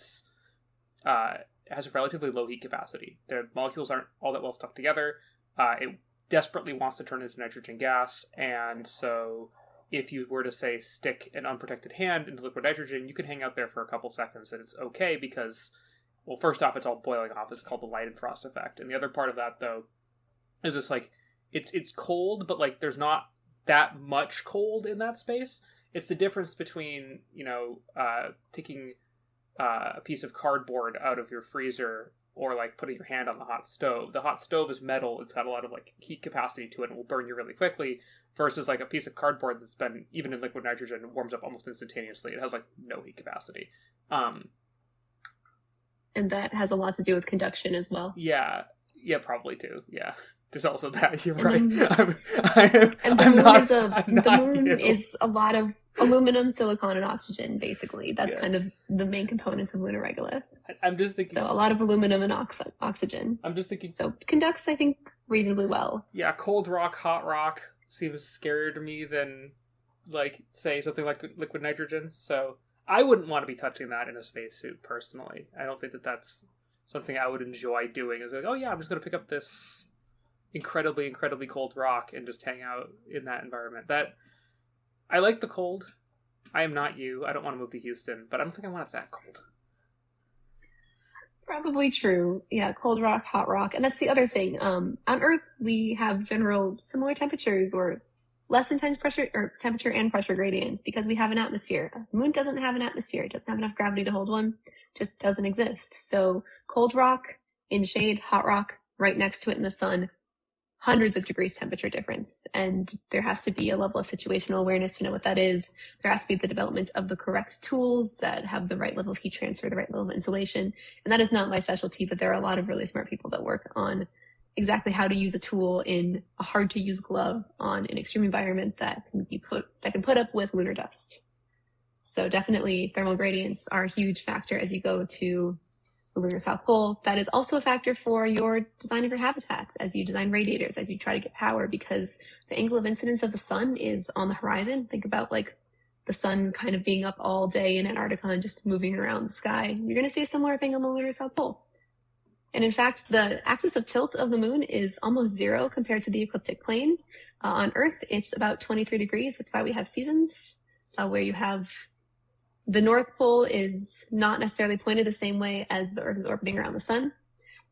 has a relatively low heat capacity. The molecules aren't all that well stuck together. It desperately wants to turn into nitrogen gas, and so if you were to, say, stick an unprotected hand into liquid nitrogen, you can hang out there for a couple seconds and it's okay because, well, first off, it's all boiling off. It's called the light and frost effect. And the other part of that, though, is just like, it's cold, but like there's not that much cold in that space. It's the difference between, taking a piece of cardboard out of your freezer or like putting your hand on the hot stove. The hot stove is metal. It's got a lot of like heat capacity to it and will burn you really quickly versus like a piece of cardboard that's been, even in liquid nitrogen, warms up almost instantaneously. It has like no heat capacity. And that has a lot to do with conduction as well. Yeah, probably too. Yeah. There's also that. You're right. The moon is a lot of aluminum, silicon, and oxygen, basically. That's kind of the main components of lunar regolith. I'm just thinking... So a lot of aluminum and oxygen. I'm just thinking... So conducts, I think, reasonably well. Yeah, cold rock, hot rock seems scarier to me than, like, say, something like liquid nitrogen. So I wouldn't want to be touching that in a spacesuit, personally. I don't think that that's something I would enjoy doing. It's like, oh yeah, I'm just going to pick up this incredibly, incredibly cold rock and just hang out in that environment. I like the cold. I am not you. I don't want to move to Houston, but I don't think I want it that cold. Probably true. Yeah, cold rock, hot rock. And that's the other thing. On Earth, we have general similar temperatures or less intense temperature and pressure gradients because we have an atmosphere. The moon doesn't have an atmosphere. It doesn't have enough gravity to hold one. It just doesn't exist. So cold rock in shade, hot rock right next to it in the sun, hundreds of degrees temperature difference. And there has to be a level of situational awareness to know what that is. There has to be the development of the correct tools that have the right level of heat transfer, the right level of insulation. And that is not my specialty, but there are a lot of really smart people that work on exactly how to use a tool in a hard to use glove on an extreme environment that can put up with lunar dust. So definitely thermal gradients are a huge factor as you go to the lunar South Pole. That is also a factor for your design of your habitats as you design radiators, as you try to get power, because the angle of incidence of the sun is on the horizon. Think about like the sun kind of being up all day in Antarctica and just moving around the sky. You're going to see a similar thing on the lunar South Pole. And in fact, the axis of tilt of the moon is almost zero compared to the ecliptic plane. On Earth, it's about 23 degrees. That's why we have seasons where you have the North Pole is not necessarily pointed the same way as the Earth is orbiting around the sun.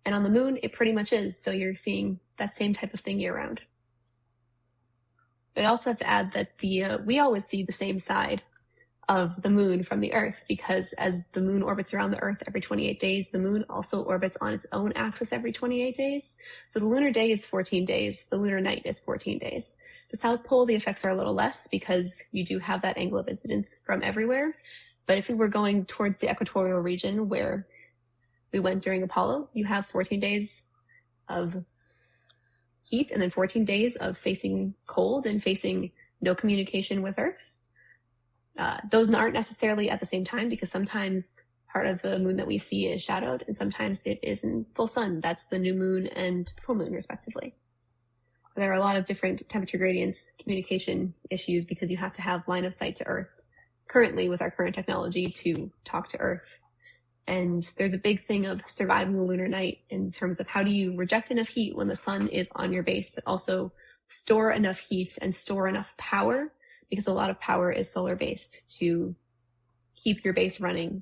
And on the moon, it pretty much is. So you're seeing that same type of thing year round. I also have to add that we always see the same side of the moon from the Earth, because as the moon orbits around the Earth every 28 days, the moon also orbits on its own axis every 28 days. So the lunar day is 14 days. The lunar night is 14 days. The South Pole, the effects are a little less because you do have that angle of incidence from everywhere. But if we were going towards the equatorial region where we went during Apollo, you have 14 days of heat and then 14 days of facing cold and facing no communication with Earth. Those aren't necessarily at the same time because sometimes part of the moon that we see is shadowed and sometimes it is in full sun. That's the new moon and full moon respectively. There are a lot of different temperature gradients, communication issues because you have to have line of sight to Earth currently with our current technology to talk to Earth And there's a big thing of surviving the lunar night in terms of how do you reject enough heat when the sun is on your base, but also store enough heat and store enough power, because a lot of power is solar based, to keep your base running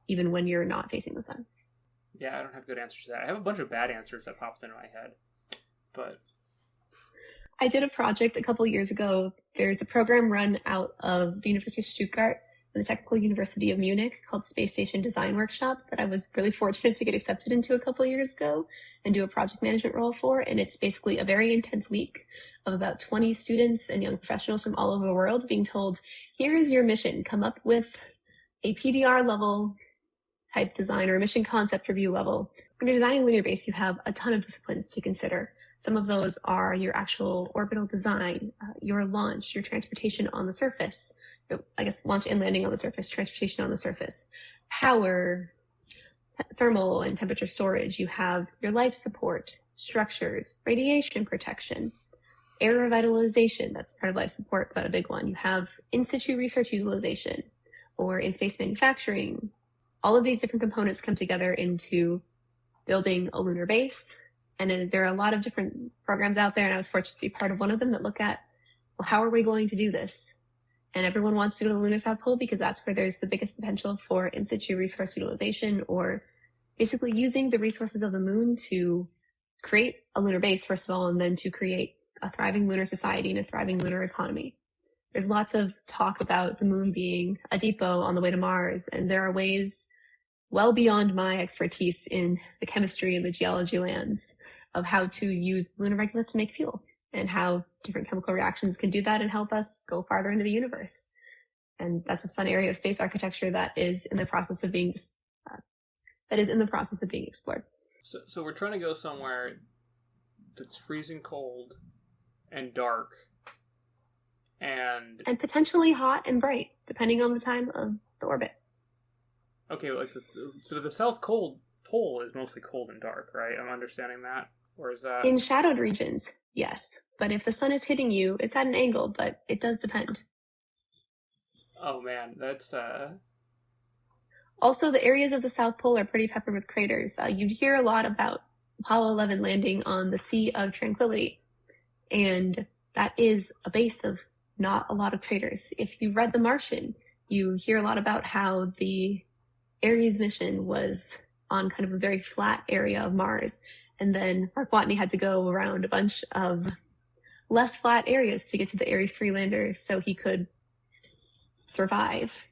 even when you're not facing the sun. Yeah, I don't have good answers to that. I have a bunch of bad answers that popped into my head, but I did a project a couple years ago. There's a program run out of the University of Stuttgart and the Technical University of Munich called Space Station Design Workshop that I was really fortunate to get accepted into a couple years ago and do a project management role for. And it's basically a very intense week of about 20 students and young professionals from all over the world being told, here is your mission. Come up with a PDR level type design or a mission concept review level. When you're designing a lunar base, you have a ton of disciplines to consider. Some of those are your actual orbital design, your launch, your transportation on the surface, launch and landing on the surface, transportation on the surface, power, thermal and temperature storage. You have your life support, structures, radiation protection, air revitalization. That's part of life support, but a big one. You have in situ research utilization or in space manufacturing. All of these different components come together into building a lunar base. And there are a lot of different programs out there, and I was fortunate to be part of one of them that look at, well, how are we going to do this? And everyone wants to go to the lunar South Pole because that's where there's the biggest potential for in situ resource utilization, or basically using the resources of the moon to create a lunar base, first of all, and then to create a thriving lunar society and a thriving lunar economy. There's lots of talk about the moon being a depot on the way to Mars, and there are ways well beyond my expertise in the chemistry and the geology lands of how to use lunar regolith to make fuel and how different chemical reactions can do that and help us go farther into the universe. And that's a fun area of space architecture that is in the process of being explored. So we're trying to go somewhere that's freezing cold and dark and potentially hot and bright, depending on the time of the orbit. Okay, so the South Pole is mostly cold and dark, right? I'm understanding that, or is that in shadowed regions? Yes, but if the sun is hitting you, it's at an angle, but it does depend. Oh man, that's Also, the areas of the South Pole are pretty peppered with craters. You'd hear a lot about Apollo 11 landing on the Sea of Tranquility, and that is a base of not a lot of craters. If you read The Martian, you hear a lot about how the Ares mission was on kind of a very flat area of Mars, and then Mark Watney had to go around a bunch of less flat areas to get to the Ares 3 lander so he could survive.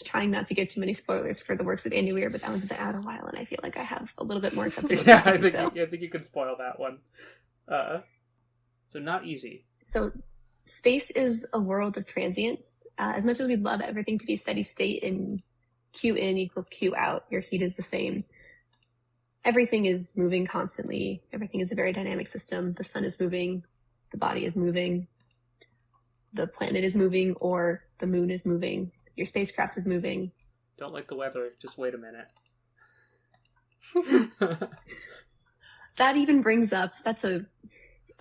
Trying not to give too many spoilers for the works of Andy Weir, but that one's been out a while, and I feel like I have a little bit more acceptance. Yeah, I think you can spoil that one. So not easy. So space is a world of transients. As much as we'd love everything to be steady state and Q in equals Q out, your heat is the same. Everything is moving constantly. Everything is a very dynamic system. The sun is moving. The body is moving. The planet is moving, or the moon is moving. Your spacecraft is moving. Don't like the weather. Just wait a minute. That even brings up, that's a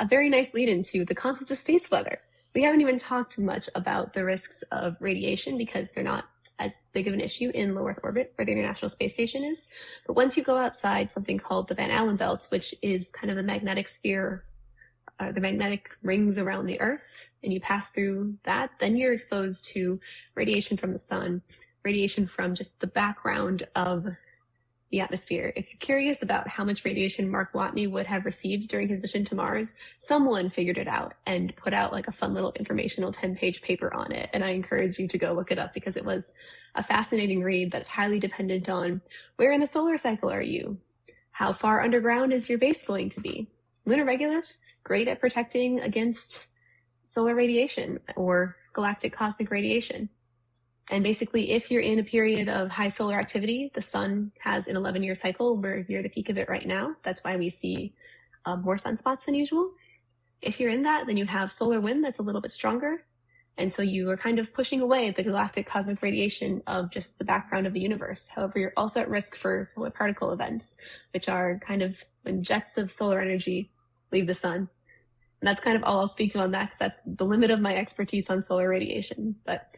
very nice lead into the concept of space weather. We haven't even talked much about the risks of radiation because they're not as big of an issue in low Earth orbit where the International Space Station is. But once you go outside something called the Van Allen Belt, which is kind of a magnetic sphere, the magnetic rings around the Earth, and you pass through that, then you're exposed to radiation from the sun, radiation from just the background of the atmosphere. If you're curious about how much radiation Mark Watney would have received during his mission to Mars, someone figured it out and put out like a fun little informational 10-page paper on it. And I encourage you to go look it up because it was a fascinating read that's highly dependent on where in the solar cycle are you? How far underground is your base going to be? Lunar regolith, great at protecting against solar radiation or galactic cosmic radiation. And basically, if you're in a period of high solar activity, the sun has an 11-year cycle. We're near the peak of it right now. That's why we see more sunspots than usual. If you're in that, then you have solar wind that's a little bit stronger. And so you are kind of pushing away the galactic cosmic radiation of just the background of the universe. However, you're also at risk for solar particle events, which are kind of when jets of solar energy leave the sun. And that's kind of all I'll speak to on that because that's the limit of my expertise on solar radiation. But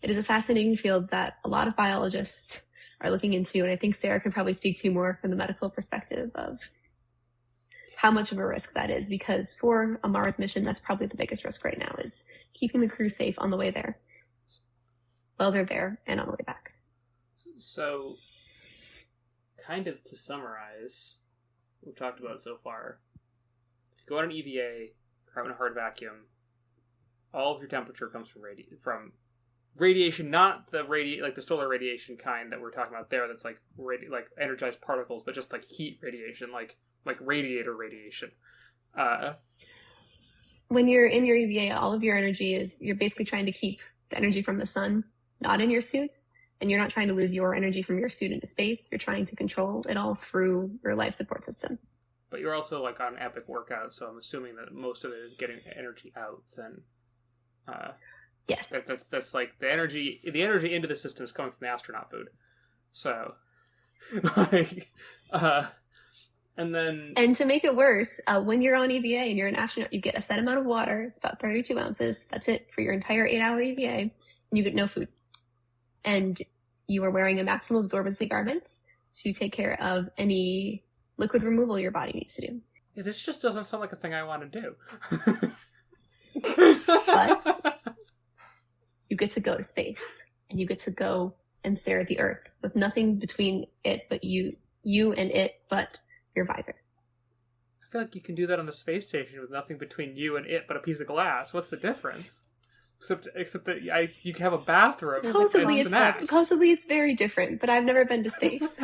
it is a fascinating field that a lot of biologists are looking into. And I think Sarah can probably speak to more from the medical perspective of how much of a risk that is, because for a Mars mission, that's probably the biggest risk right now, is keeping the crew safe on the way there, while they're there and on the way back. So, kind of to summarize what we've talked about so far, if you go on an EVA, you're out in a hard vacuum, all of your temperature comes from radiation, not the the solar radiation kind that we're talking about there. That's like energized particles, but just like heat radiation, like radiator radiation. When you're in your EVA, all of your energy you're basically trying to keep the energy from the sun not in your suits, and you're not trying to lose your energy from your suit into space. You're trying to control it all through your life support system. But you're also like on an epic workout, so I'm assuming that most of it is getting energy out. Then, yes, that's like the energy into the system is coming from the astronaut food. So, and to make it worse, when you're on EVA and you're an astronaut, you get a set amount of water. It's about 32 ounces. That's it for your entire 8-hour EVA, and you get no food. And you are wearing a maximum absorbency garment to take care of any liquid removal your body needs to do. Yeah, this just doesn't sound like a thing I want to do. But you get to go to space, and you get to go and stare at the Earth with nothing between it but you and it but your visor. I feel like you can do that on the space station with nothing between you and it but a piece of glass. What's the difference? Except that you can have a bathroom. Supposedly it's very different, but I've never been to space.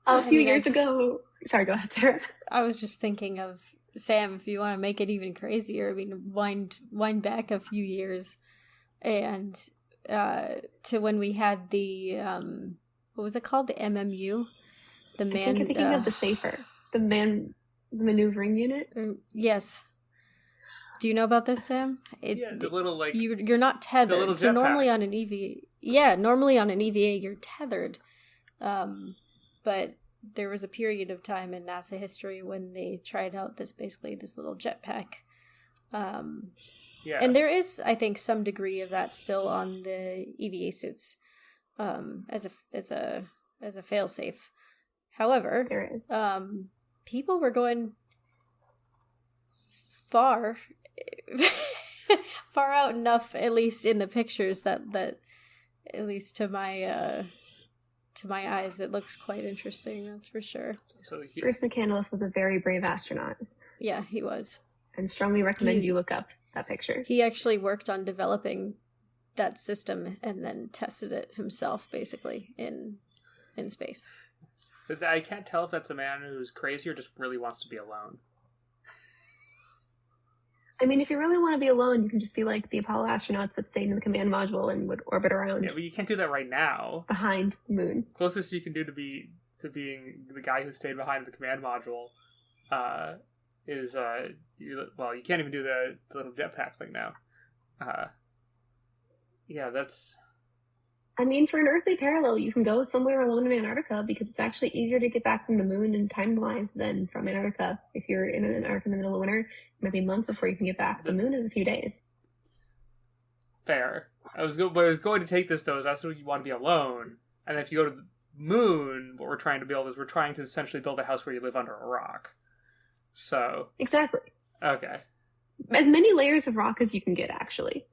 A few years ago... Sorry, go ahead, Sarah. I was just thinking of, Sam, if you want to make it even crazier, I mean, wind back a few years and to when we had the, what was it called? The MMU? I think you're thinking of the SAFER. The maneuvering unit? Yes. Do you know about this, Sam? The little, like... You're not tethered. So normally on an EVA... Yeah, normally on an EVA you're tethered. But there was a period of time in NASA history when they tried out this little jetpack. And there is, I think, some degree of that still on the EVA suits as a failsafe. However, there is. People were going far out enough, at least in the pictures, that at least to my eyes, it looks quite interesting. That's for sure. So Bruce McCandless was a very brave astronaut. Yeah, he was. And strongly recommend you look up that picture. He actually worked on developing that system and then tested it himself, basically in space. I can't tell if that's a man who's crazy or just really wants to be alone. I mean, if you really want to be alone, you can just be like the Apollo astronauts that stayed in the command module and would orbit around. Yeah, but you can't do that right now. Behind the moon. Closest you can do to being the guy who stayed behind the command module is you can't even do the little jetpack thing now. That's... I mean, for an earthly parallel, you can go somewhere alone in Antarctica because it's actually easier to get back from the moon and time-wise than from Antarctica. If you're in Antarctica in the middle of winter, it might be months before you can get back. The moon is a few days. Fair. I was going to take this, though, is that's when you want to be alone. And if you go to the moon, what we're trying to build is we're trying to essentially build a house where you live under a rock. So... Exactly. Okay. As many layers of rock as you can get, actually.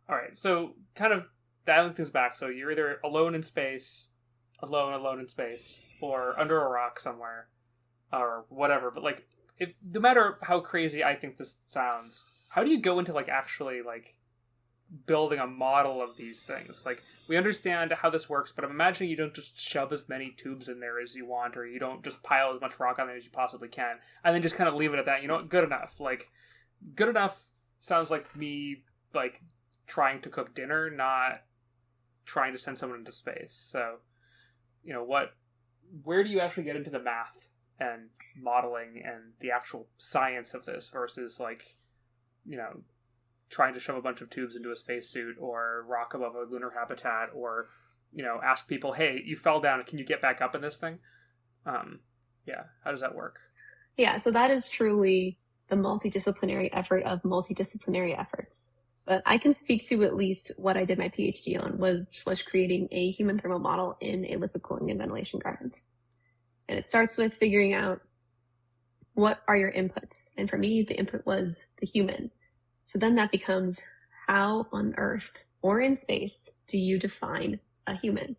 All right, so kind of dialing things back, so you're either alone in space, alone in space, or under a rock somewhere, or whatever. But like, no matter how crazy I think this sounds, how do you go into like actually like building a model of these things? Like, we understand how this works, but I'm imagining you don't just shove as many tubes in there as you want, or you don't just pile as much rock on there as you possibly can, and then just kind of leave it at that. You know what? Good enough. Like, good enough sounds like me like trying to cook dinner, not trying to send someone into space. So, you know, where do you actually get into the math and modeling and the actual science of this versus like, you know, trying to shove a bunch of tubes into a spacesuit or rock above a lunar habitat, or, you know, ask people, hey, you fell down, can you get back up in this thing? How does that work? Yeah, so that is truly the multidisciplinary effort of multidisciplinary efforts. But I can speak to at least what I did my PhD on was creating a human thermal model in a liquid cooling and ventilation garment. And it starts with figuring out what are your inputs. And for me, the input was the human. So then that becomes, how on Earth or in space do you define a human?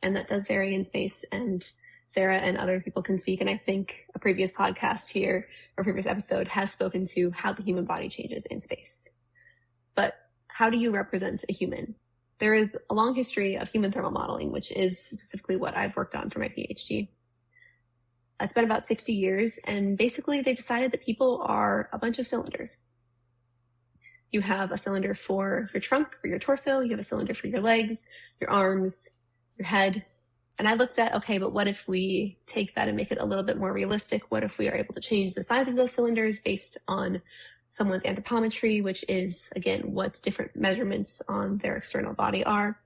And that does vary in space, and Sarah and other people can speak. And I think a previous podcast here or previous episode has spoken to how the human body changes in space. But how do you represent a human? There is a long history of human thermal modeling, which is specifically what I've worked on for my PhD. It's been about 60 years, and basically they decided that people are a bunch of cylinders. You have a cylinder for your trunk or your torso, you have a cylinder for your legs, your arms, your head. And I looked at, okay, but what if we take that and make it a little bit more realistic? What if we are able to change the size of those cylinders based on someone's anthropometry, which is, again, what different measurements on their external body are?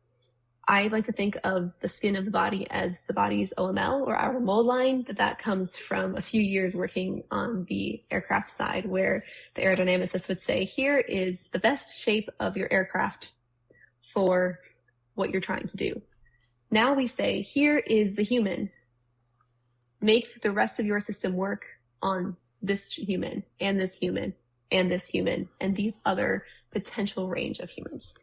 I like to think of the skin of the body as the body's OML, or our mold line, that comes from a few years working on the aircraft side, where the aerodynamicists would say, here is the best shape of your aircraft for what you're trying to do. Now we say, here is the human. Make the rest of your system work on this human, and this human, and this human, and these other potential range of humans.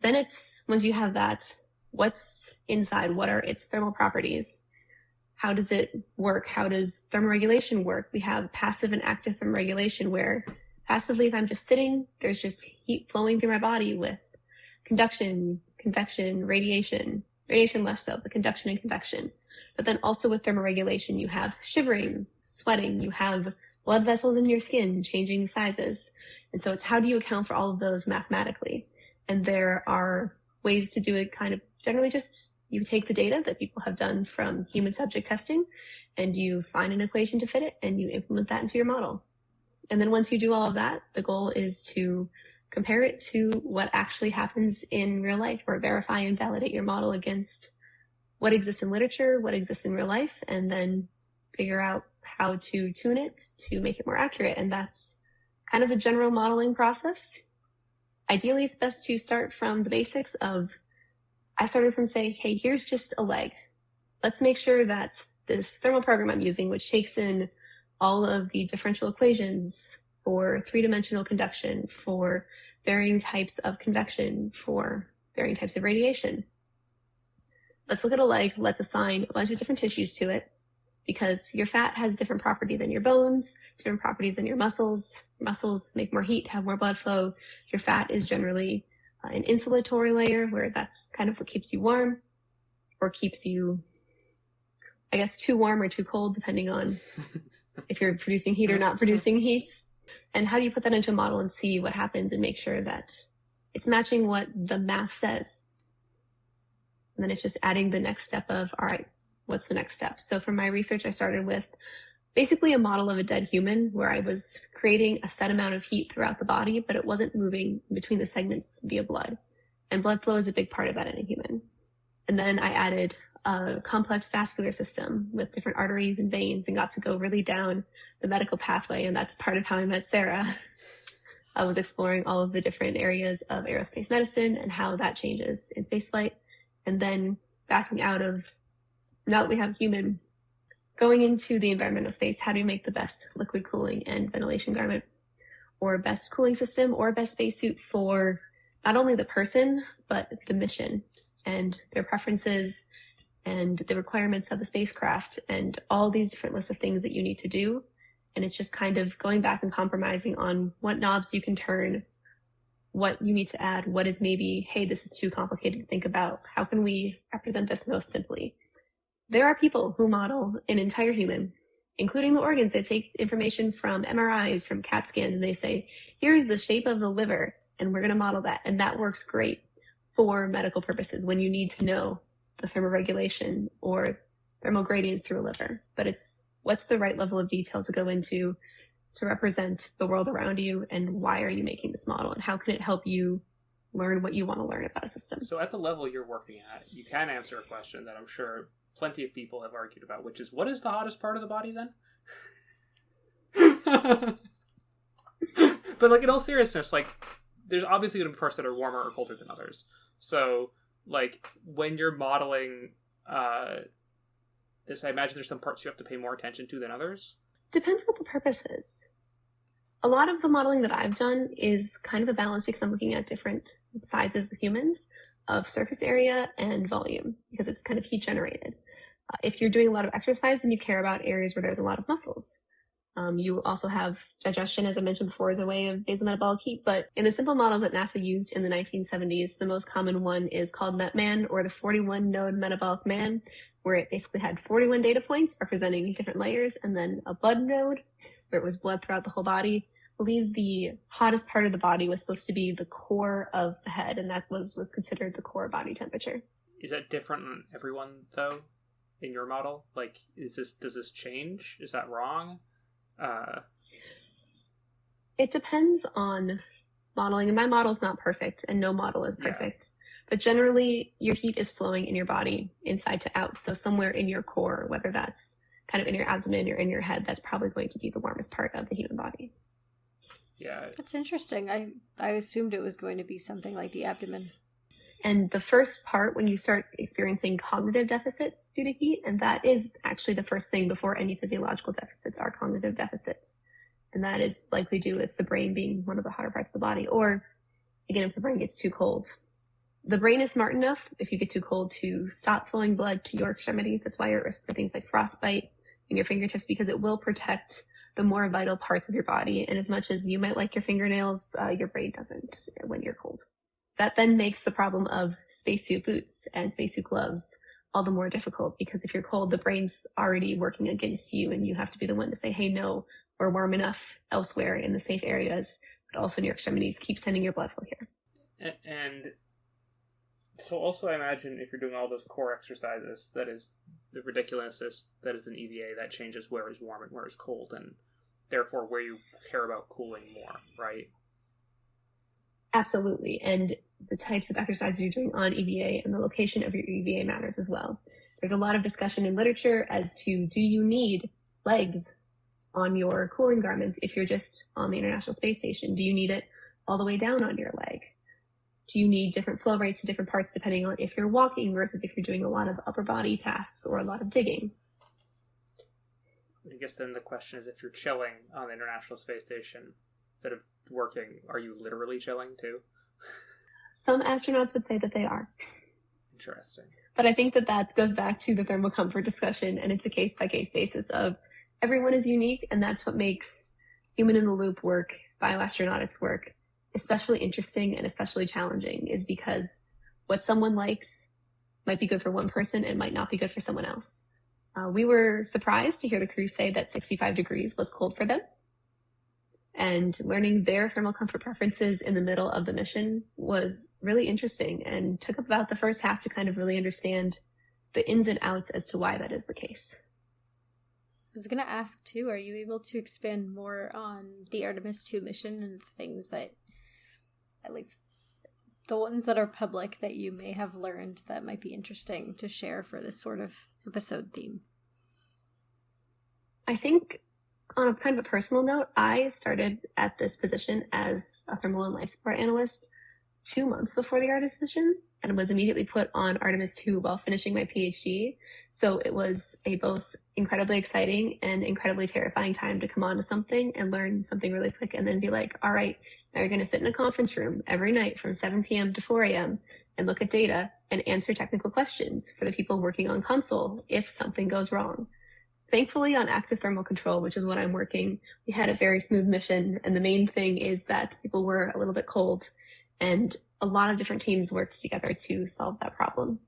Then it's, once you have that, what's inside? What are its thermal properties? How does it work? How does thermoregulation work? We have passive and active thermoregulation, where passively, if I'm just sitting, there's just heat flowing through my body with conduction, convection, radiation less so, but conduction and convection. But then also with thermoregulation, you have shivering, sweating, you have blood vessels in your skin changing sizes. And so it's, how do you account for all of those mathematically? And there are ways to do it kind of generally just, you take the data that people have done from human subject testing and you find an equation to fit it and you implement that into your model. And then once you do all of that, the goal is to compare it to what actually happens in real life, or verify and validate your model against what exists in literature, what exists in real life, and then figure out how to tune it to make it more accurate. And that's kind of the general modeling process. Ideally, it's best to start from the basics of, I started from saying, hey, here's just a leg. Let's make sure that this thermal program I'm using, which takes in all of the differential equations for three-dimensional conduction, for varying types of convection, for varying types of radiation. Let's look at a leg. Let's assign a bunch of different tissues to it, because your fat has different property than your bones, different properties than your muscles. Muscles make more heat, have more blood flow. Your fat is generally an insulatory layer, where that's kind of what keeps you warm, or keeps you, I guess, too warm or too cold, depending on if you're producing heat or not producing heat. And how do you put that into a model and see what happens and make sure that it's matching what the math says? And then it's just adding the next step of, all right, what's the next step? So for my research, I started with basically a model of a dead human, where I was creating a set amount of heat throughout the body, but it wasn't moving between the segments via blood. And blood flow is a big part of that in a human. And then I added a complex vascular system with different arteries and veins, and got to go really down the medical pathway. And that's part of how I met Sarah. I was exploring all of the different areas of aerospace medicine and how that changes in spaceflight. And then backing out of, now that we have human, going into the environmental space, how do you make the best liquid cooling and ventilation garment, or best cooling system, or best spacesuit for not only the person, but the mission and their preferences and the requirements of the spacecraft, and all these different lists of things that you need to do. And it's just kind of going back and compromising on what knobs you can turn, what you need to add, what is maybe, hey, this is too complicated to think about. How can we represent this most simply? There are people who model an entire human, including the organs. They take information from MRIs, from CAT scans, and they say, here's the shape of the liver, and we're going to model that. And that works great for medical purposes when you need to know the thermoregulation or thermal gradients through a liver. But it's, what's the right level of detail to go into to represent the world around you, and why are you making this model, and how can it help you learn what you want to learn about a system? So at the level you're working at, you can answer a question that I'm sure plenty of people have argued about, which is, what is the hottest part of the body then? But like, in all seriousness, like, there's obviously going to be parts that are warmer or colder than others. So, like, when you're modeling this, I imagine there's some parts you have to pay more attention to than others. Depends what the purpose is. A lot of the modeling that I've done is kind of a balance because I'm looking at different sizes of humans, of surface area and volume, because it's kind of heat generated. If you're doing a lot of exercise, then you care about areas where there's a lot of muscles. You also have digestion, as I mentioned before, as a way of basal metabolic heat. But in the simple models that NASA used in the 1970s, the most common one is called NetMan, or the 41-node metabolic man, where it basically had 41 data points representing different layers, and then a blood node, where it was blood throughout the whole body. I believe the hottest part of the body was supposed to be the core of the head, and that was considered the core body temperature. Is that different on everyone, though, in your model? Like, does this change? Is that wrong? It depends on modeling, and my model's not perfect, and no model is perfect. Yeah. But generally, your heat is flowing in your body inside to out, so somewhere in your core, whether that's kind of in your abdomen or in your head, that's probably going to be the warmest part of the human body. Yeah. That's interesting. I assumed it was going to be something like the abdomen. And the first part, when you start experiencing cognitive deficits due to heat, and that is actually the first thing before any physiological deficits, are cognitive deficits. And that is likely due with the brain being one of the hotter parts of the body, or again, if the brain gets too cold. The brain is smart enough, if you get too cold, to stop flowing blood to your extremities. That's why you're at risk for things like frostbite in your fingertips, because it will protect the more vital parts of your body. And as much as you might like your fingernails, your brain doesn't when you're cold. That then makes the problem of spacesuit boots and spacesuit gloves all the more difficult, because if you're cold, the brain's already working against you, and you have to be the one to say, hey, no, we're warm enough elsewhere in the safe areas, but also in your extremities, keep sending your blood flow here. And so also I imagine if you're doing all those core exercises, that is the ridiculousness, that is an EVA, that changes where is warm and where is cold, and therefore where you care about cooling more, right? Absolutely. And the types of exercises you're doing on EVA and the location of your EVA matters as well. There's a lot of discussion in literature as to, do you need legs on your cooling garment if you're just on the International Space Station? Do you need it all the way down on your leg? Do you need different flow rates to different parts depending on if you're walking versus if you're doing a lot of upper body tasks or a lot of digging? I guess then the question is, if you're chilling on the International Space Station instead of working, are you literally chilling too? Some astronauts would say that they are. Interesting. But I think that goes back to the thermal comfort discussion, and it's a case-by-case basis of everyone is unique, and that's what makes human-in-the-loop work, bioastronautics work, especially interesting and especially challenging, is because what someone likes might be good for one person and might not be good for someone else. We were surprised to hear the crew say that 65 degrees was cold for them. And learning their thermal comfort preferences in the middle of the mission was really interesting, and took up about the first half to kind of really understand the ins and outs as to why that is the case. I was going to ask too, are you able to expand more on the Artemis II mission and things that, at least the ones that are public, that you may have learned that might be interesting to share for this sort of episode theme? I think on a kind of a personal note, I started at this position as a thermal and life support analyst 2 months before the Artemis mission, and was immediately put on Artemis II while finishing my PhD. So it was a both incredibly exciting and incredibly terrifying time to come onto something and learn something really quick, and then be like, all right, now you're going to sit in a conference room every night from 7 p.m. to 4 a.m. and look at data and answer technical questions for the people working on console if something goes wrong. Thankfully, on active thermal control, which is what I'm working, we had a very smooth mission. And the main thing is that people were a little bit cold, and a lot of different teams worked together to solve that problem.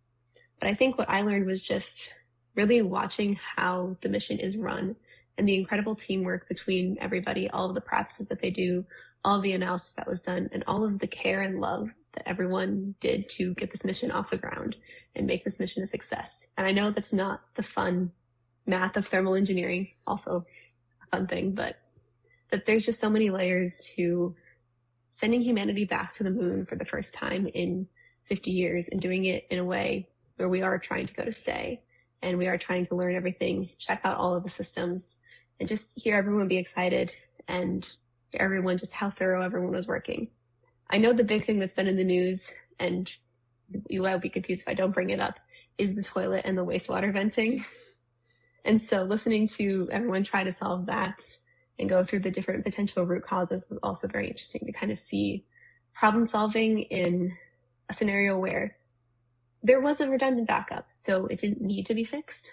But I think what I learned was just really watching how the mission is run, and the incredible teamwork between everybody, all of the practices that they do, all of the analysis that was done, and all of the care and love that everyone did to get this mission off the ground and make this mission a success. And I know that's not the fun math of thermal engineering, also a fun thing, but that there's just so many layers to sending humanity back to the moon for the first time in 50 years, and doing it in a way where we are trying to go to stay, and we are trying to learn everything, check out all of the systems, and just hear everyone be excited, and hear everyone just how thorough everyone was working. I know the big thing that's been in the news, and you will be confused if I don't bring it up, is the toilet and the wastewater venting. And so listening to everyone try to solve that and go through the different potential root causes was also very interesting to kind of see problem solving in a scenario where there was a redundant backup, so it didn't need to be fixed.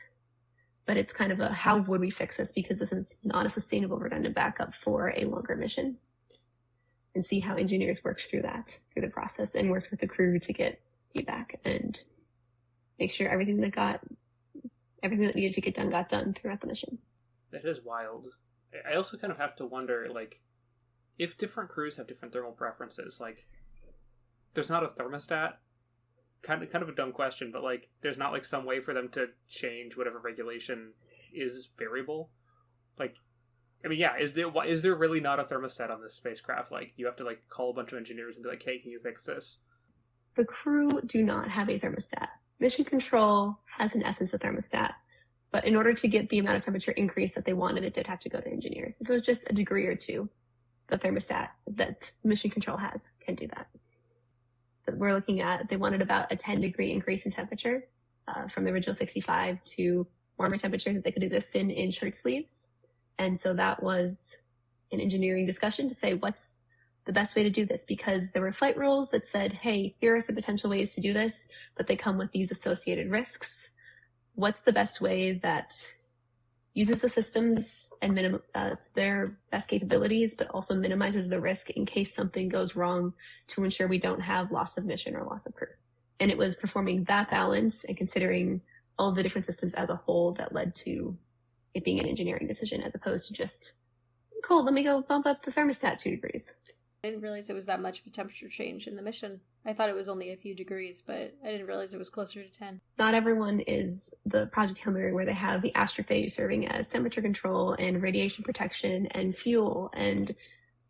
But it's kind of a, how would we fix this? Because this is not a sustainable redundant backup for a longer mission. And see how engineers worked through that, through the process, and worked with the crew to get feedback and make sure everything that needed to get done got done throughout the mission. That is wild. I also kind of have to wonder, like, if different crews have different thermal preferences, like, there's not a thermostat. Kind of a dumb question, but, like, there's not, like, some way for them to change whatever regulation is variable. Like, I mean, yeah, is there really not a thermostat on this spacecraft? Like, you have to, like, call a bunch of engineers and be like, hey, can you fix this? The crew do not have a thermostat. Mission control has, in essence, a thermostat. But in order to get the amount of temperature increase that they wanted, it did have to go to engineers. If it was just a degree or two, the thermostat that mission control has can do that. But we're looking at, they wanted about a 10-degree increase in temperature from the original 65 to warmer temperatures that they could exist in shirt sleeves. And so that was an engineering discussion to say, what's the best way to do this? Because there were flight rules that said, hey, here are some potential ways to do this, but they come with these associated risks. What's the best way that uses the systems and their best capabilities, but also minimizes the risk in case something goes wrong to ensure we don't have loss of mission or loss of crew? And it was performing that balance and considering all of the different systems as a whole that led to it being an engineering decision, as opposed to just, cool, let me go bump up the thermostat 2 degrees. I didn't realize it was that much of a temperature change in the mission. I thought it was only a few degrees, but I didn't realize it was closer to 10. Not everyone is the Project Hail Mary, where they have the astrophage serving as temperature control and radiation protection and fuel. And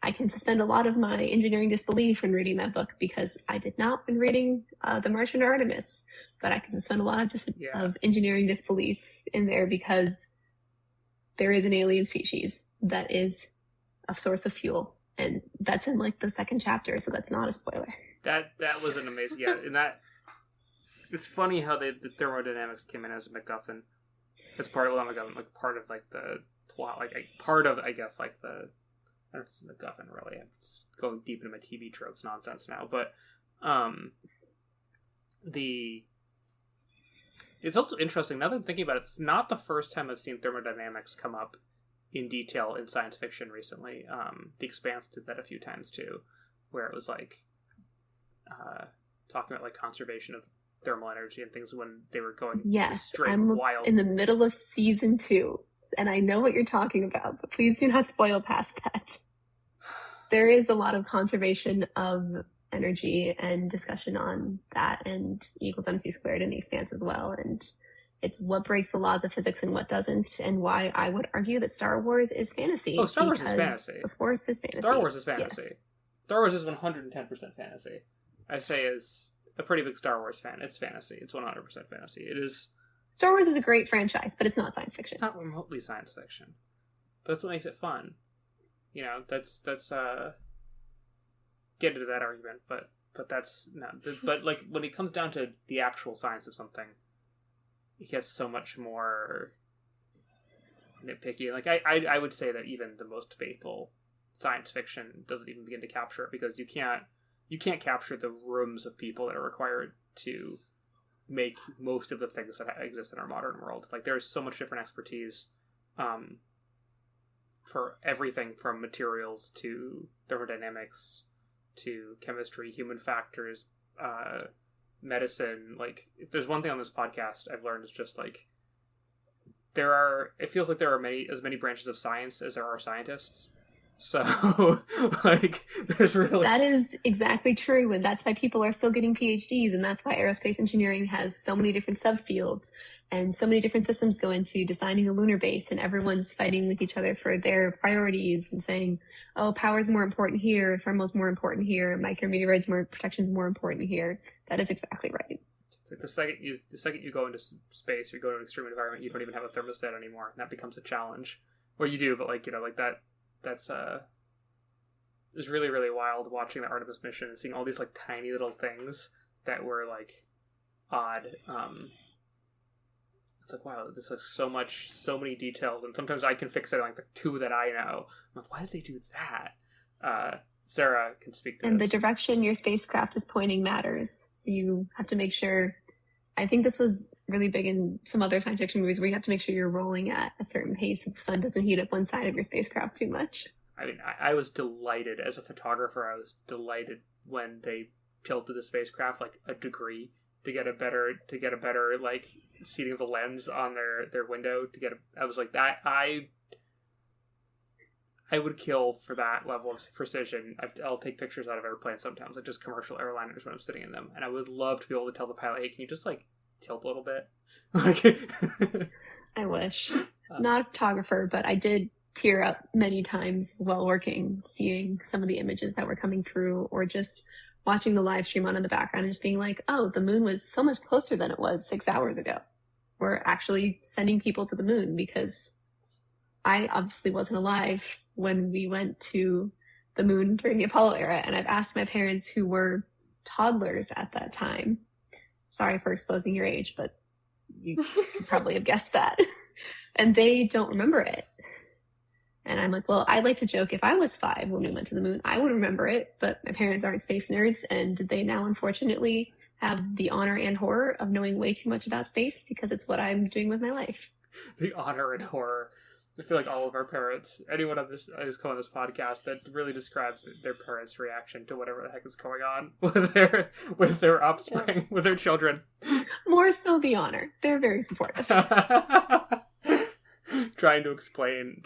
I can suspend a lot of my engineering disbelief when reading that book, because I did not when reading The Martian or Artemis, but I can suspend a lot of engineering disbelief in there, because there is an alien species that is a source of fuel. And that's in like the second chapter, so that's not a spoiler. That was an amazing, yeah. And that, it's funny how the thermodynamics came in as a MacGuffin. As part of, well, not MacGuffin, like part of like the plot, like part of, I guess, like the, I don't know if it's a MacGuffin really. I'm just going deep into my TV tropes nonsense now, but it's also interesting, now that I'm thinking about it, it's not the first time I've seen thermodynamics come up in detail in science fiction recently. The Expanse did that a few times too, where it was like talking about like conservation of thermal energy and things when they were going straight I'm wild. In the middle of season 2, and I know what you're talking about, but please do not spoil past that. There is a lot of conservation of energy and discussion on that, and E equals MC squared in the Expanse as well, and it's what breaks the laws of physics and what doesn't, and why I would argue that Star Wars is fantasy. Oh, Star Wars is fantasy. Of course, is fantasy. Star Wars is fantasy. Yes. Star Wars is 110% fantasy. I say as a pretty big Star Wars fan, it's fantasy. It's 100% fantasy. It is. Star Wars is a great franchise, but it's not science fiction. It's not remotely science fiction. But that's what makes it fun. You know, that's get into that argument, but that's not. But like when it comes down to the actual science of something, it gets so much more nitpicky. Like I would say that even the most faithful science fiction doesn't even begin to capture it, because you can't capture the rooms of people that are required to make most of the things that exist in our modern world. Like there's so much different expertise for everything from materials to thermodynamics to chemistry, human factors, medicine. Like if there's one thing on this podcast I've learned, is just like it feels like there are as many branches of science as there are scientists. So like there's really, that is exactly true, and that's why people are still getting PhDs, and that's why aerospace engineering has so many different subfields and so many different systems go into designing a lunar base, and everyone's fighting with each other for their priorities and saying, oh, power's more important here, thermal's more important here, micrometeoroids more protection's more important here. That is exactly right. It's like the second you go into space, or you go to an extreme environment, you don't even have a thermostat anymore, and that becomes a challenge. Or you do, but like, you know, like that's was really, really wild watching the Artemis mission and seeing all these, like, tiny little things that were, like, odd. It's like, wow, there's like so many details, and sometimes I can fix it on, like, the two that I know. I'm like, why did they do that? Sarah can speak to and this. the direction your spacecraft is pointing matters. So you have to make sure, I think this was really big in some other science fiction movies, where you have to make sure you're rolling at a certain pace so the sun doesn't heat up one side of your spacecraft too much. I mean, I was delighted as a photographer. I was delighted when they tilted the spacecraft like a degree to get a better like seating of the lens on their window I was like, that I would kill for that level of precision. I'll take pictures out of airplanes sometimes, like just commercial airliners when I'm sitting in them, and I would love to be able to tell the pilot, hey, can you just like tilt a little bit? Like, I wish. Not a photographer, but I did tear up many times while working, seeing some of the images that were coming through, or just watching the live stream on in the background and just being like, oh, the moon was so much closer than it was 6 hours ago. We're actually sending people to the moon, because I obviously wasn't alive when we went to the moon during the Apollo era, and I've asked my parents, who were toddlers at that time. Sorry for exposing your age, but you could probably have guessed that. And they don't remember it. And I'm like, well, I'd like to joke, if I was 5 when we went to the moon, I would remember it, but my parents aren't space nerds, and they now unfortunately have the honor and horror of knowing way too much about space, because it's what I'm doing with my life. The honor and horror. I feel like all of our parents, anyone on this who's come on this podcast, that really describes their parents' reaction to whatever the heck is going on with their offspring, yeah, with their children. More so the honor. They're very supportive. trying to explain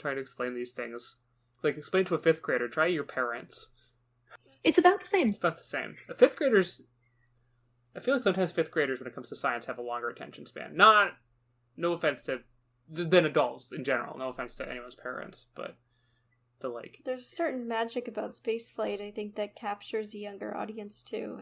these things. Like, explain to a 5th grader, try your parents. It's about the same. It's about the same. 5th graders, I feel like sometimes 5th graders, when it comes to science, have a longer attention span. No offense than adults in general. No offense to anyone's parents, but there's a certain magic about spaceflight, I think, that captures a younger audience too,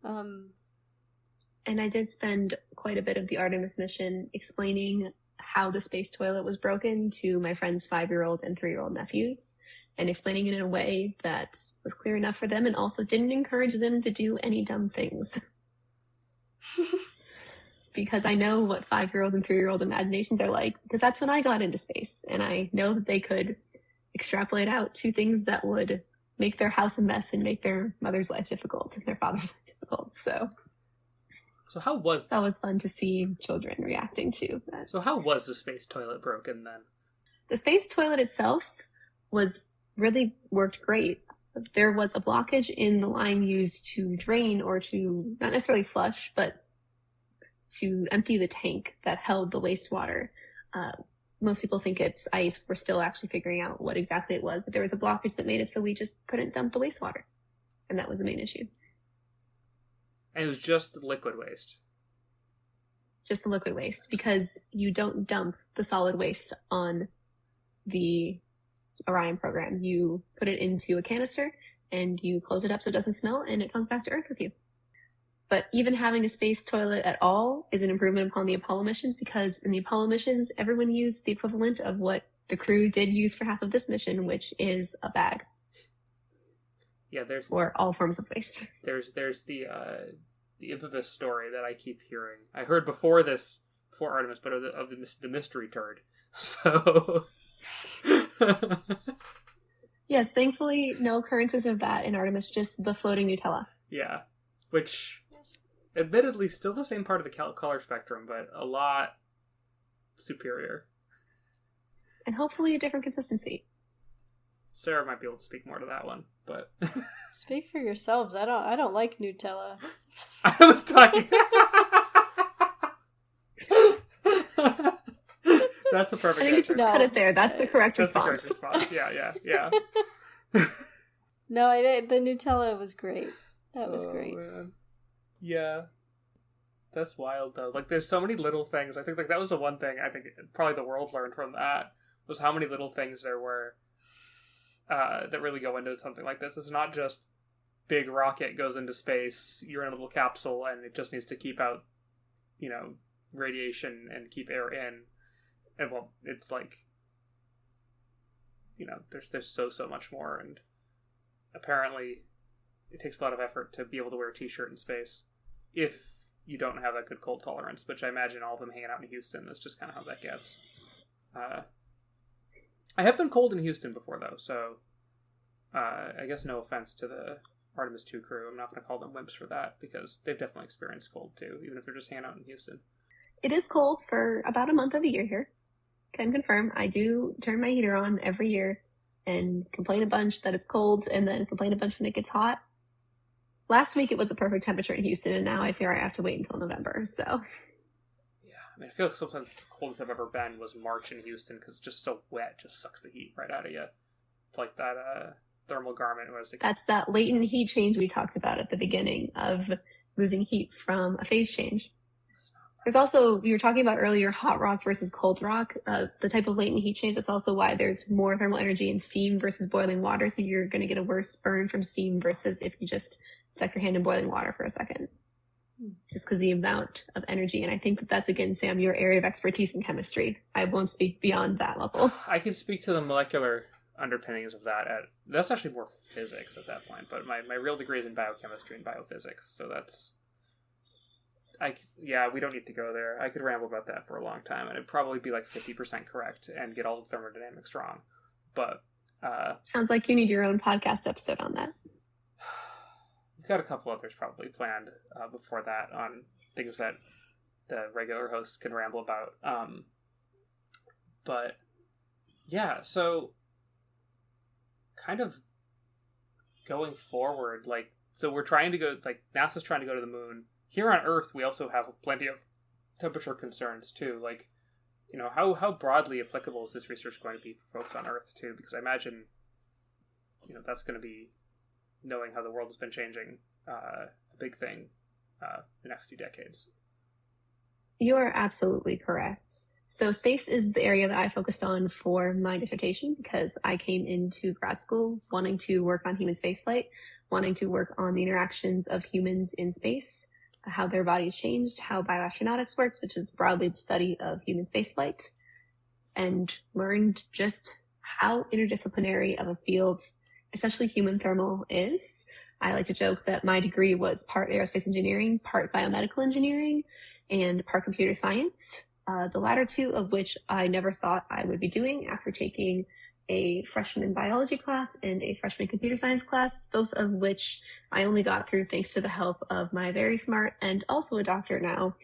and I did spend quite a bit of the Artemis mission explaining how the space toilet was broken to my friend's 5-year-old and 3-year-old nephews, and explaining it in a way that was clear enough for them and also didn't encourage them to do any dumb things. Because I know what 5-year-old and 3-year-old imaginations are like, because that's when I got into space, and I know that they could extrapolate out to things that would make their house a mess and make their mother's life difficult and their father's life difficult. So how was it's always fun to see children reacting to that. So how was the space toilet broken then? The space toilet itself worked great. There was a blockage in the line used to drain, or to not necessarily flush, but to empty the tank that held the wastewater. Most people think it's ice. We're still actually figuring out what exactly it was, but there was a blockage that made it so we just couldn't dump the wastewater. And that was the main issue. And it was just liquid waste. Just the liquid waste, because you don't dump the solid waste on the Orion program. You put it into a canister and you close it up so it doesn't smell, and it comes back to Earth with you. But even having a space toilet at all is an improvement upon the Apollo missions, because in the Apollo missions, everyone used the equivalent of what the crew did use for half of this mission, which is a bag. Yeah, or all forms of waste. There's the infamous story that I keep hearing. I heard before Artemis, but of the mystery turd. So yes, thankfully no occurrences of that in Artemis, just the floating Nutella. Yeah, which admittedly still the same part of the color spectrum, but a lot superior. And hopefully a different consistency. Sarah might be able to speak more to that one, but speak for yourselves. I don't like Nutella. I was talking. That's the perfect. I think you just cut it there. That's the correct response. The correct response. Yeah. No, the Nutella was great. That was great. Man. Yeah. That's wild though. Like, there's so many little things. I think that was the one thing I think probably the world learned from that, was how many little things there were that really go into something like this. It's not just big rocket goes into space, you're in a little capsule, and it just needs to keep out, radiation and keep air in. And well, it's like, there's so much more, and apparently it takes a lot of effort to be able to wear a t-shirt in space if you don't have that good cold tolerance, which I imagine all of them hanging out in Houston, that's just kind of how that gets. I have been cold in Houston before, though, so I guess no offense to the Artemis II crew. I'm not going to call them wimps for that, because they've definitely experienced cold, too, even if they're just hanging out in Houston. It is cold for about a month of the year here. Can confirm. I do turn my heater on every year and complain a bunch that it's cold, and then complain a bunch when it gets hot. Last week it was a perfect temperature in Houston, and now I fear I have to wait until November, so... Yeah, I mean, I feel like sometimes the coldest I've ever been was March in Houston, because it's just so wet, it just sucks the heat right out of you. It's like that thermal garment. That's that latent heat change we talked about at the beginning of losing heat from a phase change. There's also, we were talking about earlier, hot rock versus cold rock, the type of latent heat change. That's also why there's more thermal energy in steam versus boiling water. So you're going to get a worse burn from steam versus if you just stuck your hand in boiling water for a second, just because the amount of energy. And I think that that's, again, Sam, your area of expertise in chemistry. I won't speak beyond that level. I can speak to the molecular underpinnings of that. That's actually more physics at that point, but my real degree is in biochemistry and biophysics. So that's... we don't need to go there. I could ramble about that for a long time, and it'd probably be like 50% correct and get all the thermodynamics wrong. But sounds like you need your own podcast episode on that. We've got a couple others probably planned before that on things that the regular hosts can ramble about. But yeah, so kind of going forward, so we're trying to go, NASA's trying to go to the moon. Here on Earth, we also have plenty of temperature concerns, too. How broadly applicable is this research going to be for folks on Earth, too? Because I imagine, that's going to be, knowing how the world has been changing, a big thing the next few decades. You are absolutely correct. So space is the area that I focused on for my dissertation, because I came into grad school wanting to work on human spaceflight, wanting to work on the interactions of humans in space, how their bodies changed, how bioastronautics works, which is broadly the study of human spaceflight, and learned just how interdisciplinary of a field, especially human thermal, is. I like to joke that my degree was part aerospace engineering, part biomedical engineering, and part computer science, the latter two of which I never thought I would be doing after taking a freshman biology class and a freshman computer science class, both of which I only got through thanks to the help of my very smart and also a doctor now,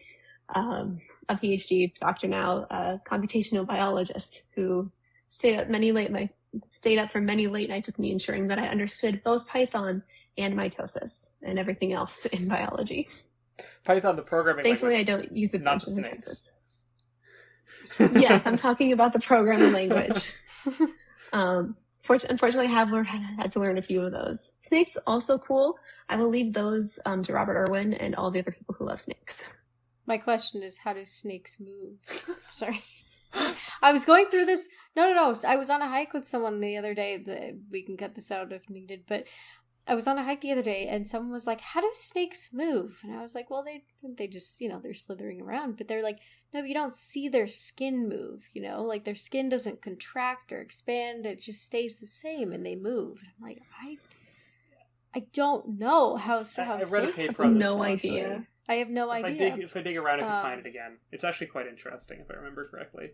a PhD doctor now, a computational biologist who stayed up for many late nights with me, ensuring that I understood both Python and mitosis and everything else in biology. Python, the programming Thankfully, language, I don't use it not much in the mitosis. Yes, I'm talking about the programming language. Unfortunately, I have had to learn a few of those. Snakes, also cool. I will leave those to Robert Irwin and all the other people who love snakes. My question is, how do snakes move? Sorry. I was going through this. No. I was on a hike with someone the other day. We can cut this out if needed, but I was on a hike the other day and someone was like, how do snakes move? And I was like, well, they just, they're slithering around, but they're like, no, you don't see their skin move, their skin doesn't contract or expand. It just stays the same and they move. And I'm like, I don't know how snakes read a paper on this no once. idea. I have no idea. If I dig around, I can find it again. It's actually quite interesting, if I remember correctly.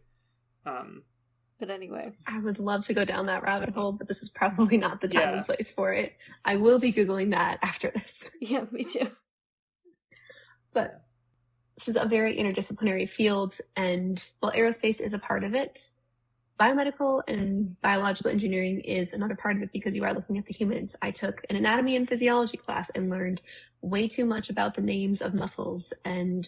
But anyway. I would love to go down that rabbit hole, but this is probably not the time and place for it. I will be Googling that after this. Yeah, me too. But this is a very interdisciplinary field, and while aerospace is a part of it, biomedical and biological engineering is another part of it, because you are looking at the humans. I took an anatomy and physiology class and learned way too much about the names of muscles and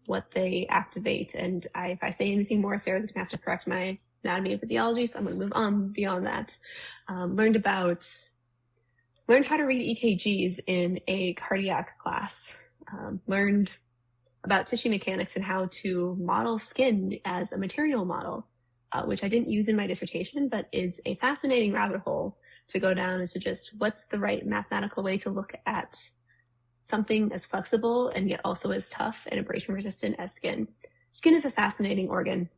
what they activate. And if I say anything more, Sarah's going to have to correct my anatomy and physiology, so I'm going to move on beyond that. Learned how to read EKGs in a cardiac class. Learned about tissue mechanics and how to model skin as a material model, which I didn't use in my dissertation, but is a fascinating rabbit hole to go down as to just what's the right mathematical way to look at something as flexible and yet also as tough and abrasion resistant as skin. Skin is a fascinating organ.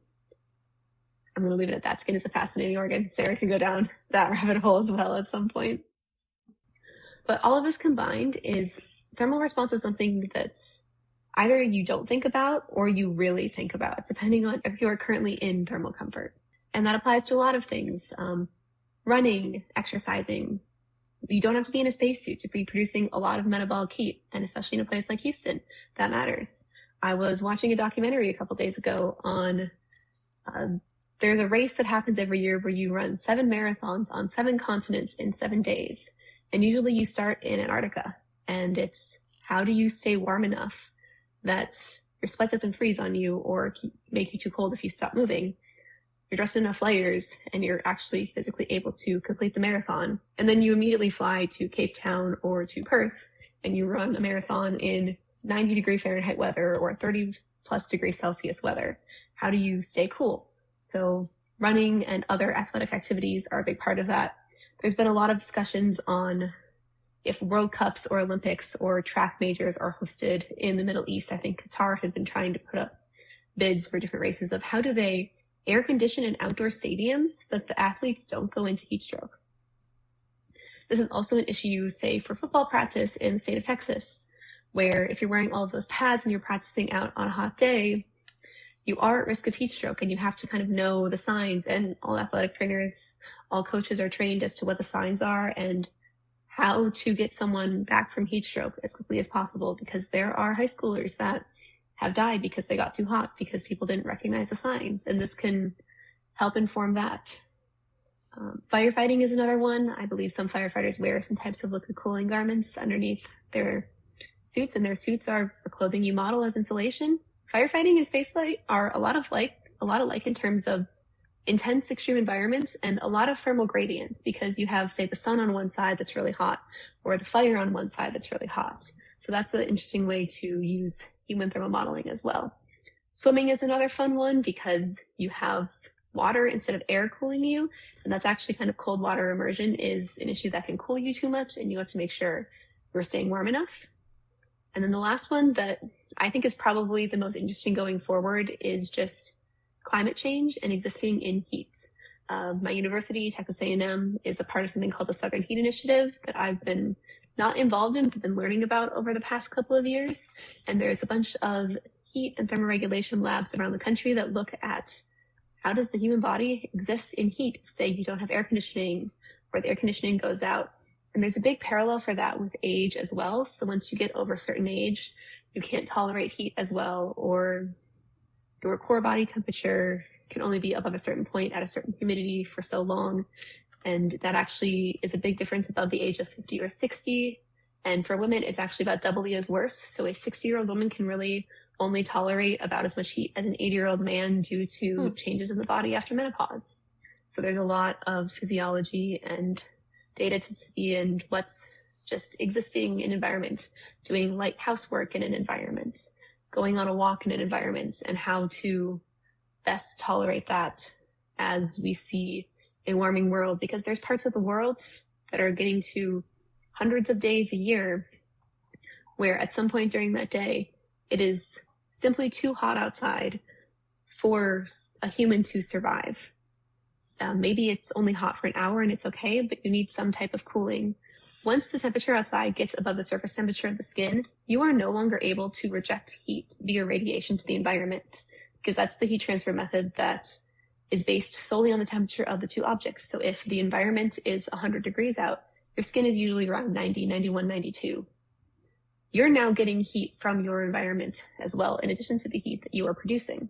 I'm going to leave it at that. Skin is a fascinating organ. Sarah can go down that rabbit hole as well at some point. But all of this combined is thermal response is something that's either you don't think about or you really think about, depending on if you are currently in thermal comfort. And that applies to a lot of things. Running, exercising. You don't have to be in a spacesuit to be producing a lot of metabolic heat, and especially in a place like Houston, that matters. I was watching a documentary a couple days ago on, there's a race that happens every year where you run 7 marathons on 7 continents in 7 days. And usually you start in Antarctica, and it's how do you stay warm enough that your sweat doesn't freeze on you or make you too cold if you stop moving. You're dressed in enough layers and you're actually physically able to complete the marathon. And then you immediately fly to Cape Town or to Perth and you run a marathon in 90-degree Fahrenheit weather or 30+ degrees Celsius weather. How do you stay cool? So running and other athletic activities are a big part of that. There's been a lot of discussions on if World Cups or Olympics or track majors are hosted in the Middle East. I think Qatar has been trying to put up bids for different races of how do they air condition in outdoor stadiums so that the athletes don't go into heat stroke. This is also an issue, say, for football practice in the state of Texas, where if you're wearing all of those pads and you're practicing out on a hot day, you are at risk of heat stroke and you have to kind of know the signs, and all athletic trainers, all coaches are trained as to what the signs are and how to get someone back from heat stroke as quickly as possible, because there are high schoolers that have died because they got too hot because people didn't recognize the signs, and this can help inform that. Firefighting is another one. I believe some firefighters wear some types of liquid cooling garments underneath their suits, and their suits are for clothing you model as insulation. Firefighting and spaceflight are a lot alike in terms of intense extreme environments and a lot of thermal gradients, because you have, say, the sun on one side that's really hot or the fire on one side that's really hot. So that's an interesting way to use human thermal modeling as well. Swimming is another fun one because you have water instead of air cooling you, and that's actually kind of cold water immersion is an issue that can cool you too much, and you have to make sure you're staying warm enough. And then the last one that I think is probably the most interesting going forward is just climate change and existing in heat. My university, Texas A&M, is a part of something called the Southern Heat Initiative that I've been not involved in, but been learning about over the past couple of years. And there's a bunch of heat and thermoregulation labs around the country that look at how does the human body exist in heat if, say, you don't have air conditioning or the air conditioning goes out. And there's a big parallel for that with age as well. So once you get over a certain age, you can't tolerate heat as well, or your core body temperature can only be above a certain point at a certain humidity for so long. And that actually is a big difference above the age of 50 or 60. And for women, it's actually about doubly as worse. So a 60-year-old woman can really only tolerate about as much heat as an 80-year-old man due to changes in the body after menopause. So there's a lot of physiology and data to see and what's just existing in environment, doing light housework in an environment, going on a walk in an environment, and how to best tolerate that as we see a warming world, because there's parts of the world that are getting to hundreds of days a year where at some point during that day, it is simply too hot outside for a human to survive. Maybe it's only hot for an hour and it's okay, but you need some type of cooling. Once the temperature outside gets above the surface temperature of the skin, you are no longer able to reject heat via radiation to the environment, because that's the heat transfer method that is based solely on the temperature of the two objects. So if the environment is 100 degrees out, your skin is usually around 90, 91, 92. You're now getting heat from your environment as well, in addition to the heat that you are producing.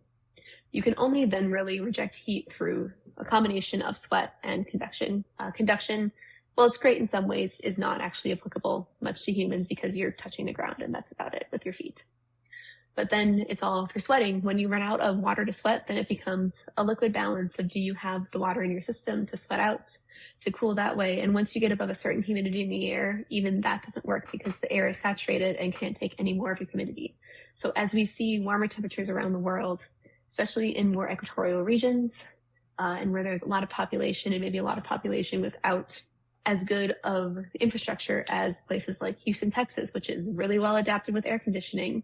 You can only then really reject heat through a combination of sweat and convection. Conduction, well, it's great in some ways, is not actually applicable much to humans because you're touching the ground and that's about it with your feet. But then it's all through sweating. When you run out of water to sweat, then it becomes a liquid balance of do you have the water in your system to sweat out, to cool that way. And once you get above a certain humidity in the air, even that doesn't work because the air is saturated and can't take any more of your humidity. So as we see warmer temperatures around the world, especially in more equatorial regions, and where there's a lot of population and maybe a lot of population without as good of infrastructure as places like Houston, Texas, which is really well adapted with air conditioning,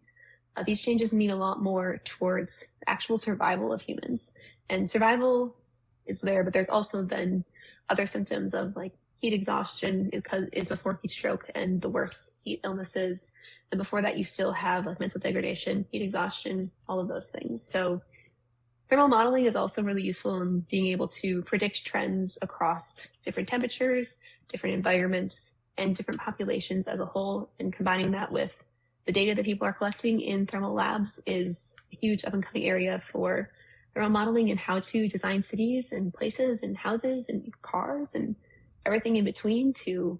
these changes mean a lot more towards actual survival of humans. And survival is there, but there's also then other symptoms of like heat exhaustion is before heat stroke and the worst heat illnesses. And before that, you still have like mental degradation, heat exhaustion, all of those things. So thermal modeling is also really useful in being able to predict trends across different temperatures, different environments, and different populations as a whole. And combining that with the data that people are collecting in thermal labs is a huge up-and-coming area for thermal modeling and how to design cities and places and houses and cars and everything in between to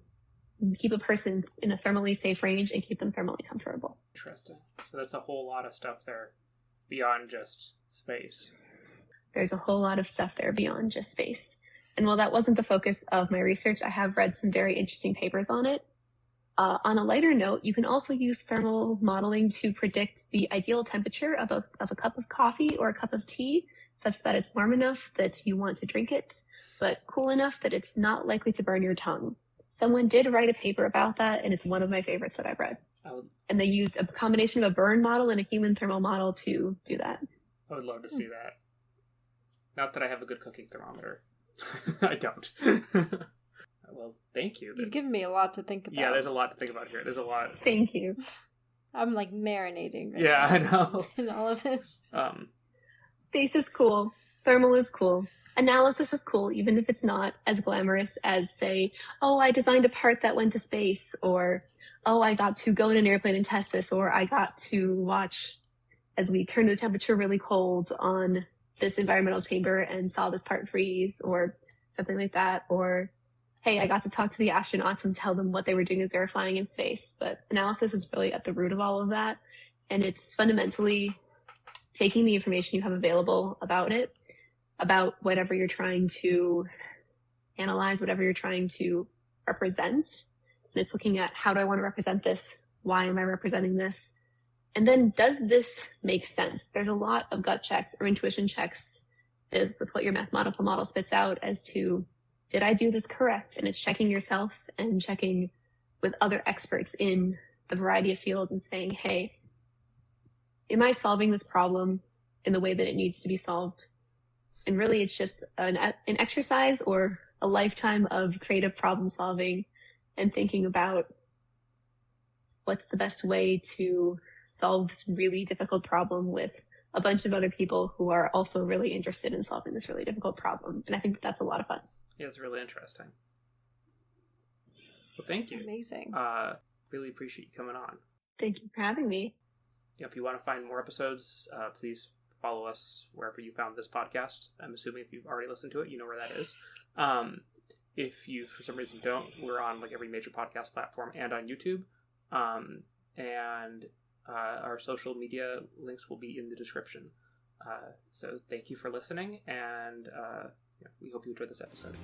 keep a person in a thermally safe range and keep them thermally comfortable. Interesting. So that's a whole lot of stuff there beyond just space. There's a whole lot of stuff there beyond just space. And while that wasn't the focus of my research, I have read some very interesting papers on it. On a lighter note, you can also use thermal modeling to predict the ideal temperature of a cup of coffee or a cup of tea, such that it's warm enough that you want to drink it, but cool enough that it's not likely to burn your tongue. Someone did write a paper about that, and it's one of my favorites that I've read. And they used a combination of a burn model and a human thermal model to do that. I would love to see that. Not that I have a good cooking thermometer. I don't. Well, thank you. You've given me a lot to think about. Yeah, there's a lot to think about here. There's a lot. Thank you. I'm like marinating right now. I know. In all of this. Space is cool. Thermal is cool. Analysis is cool, even if it's not as glamorous as, say, oh, I designed a part that went to space, or, oh, I got to go in an airplane and test this, or I got to watch as we turned the temperature really cold on this environmental chamber and saw this part freeze, or something like that, or, hey, I got to talk to the astronauts and tell them what they were doing as they were flying in space. But analysis is really at the root of all of that, and it's fundamentally taking the information you have available about it, about whatever you're trying to analyze, whatever you're trying to represent. And it's looking at, how do I want to represent this? Why am I representing this? And then, does this make sense? There's a lot of gut checks or intuition checks with what your mathematical model spits out as to, did I do this correct? And it's checking yourself and checking with other experts in a variety of fields and saying, hey, am I solving this problem in the way that it needs to be solved? And really, it's just an exercise or a lifetime of creative problem solving and thinking about what's the best way to solve this really difficult problem with a bunch of other people who are also really interested in solving this really difficult problem. And I think that's a lot of fun. Yeah, it's really interesting. Well, thank you. Amazing. Really appreciate you coming on. Thank you for having me. Yeah, if you want to find more episodes, please follow us wherever you found this podcast. I'm assuming if you've already listened to it, you know where that is. If you, for some reason, don't, we're on like every major podcast platform and on YouTube. And our social media links will be in the description. So thank you for listening, and we hope you enjoyed this episode.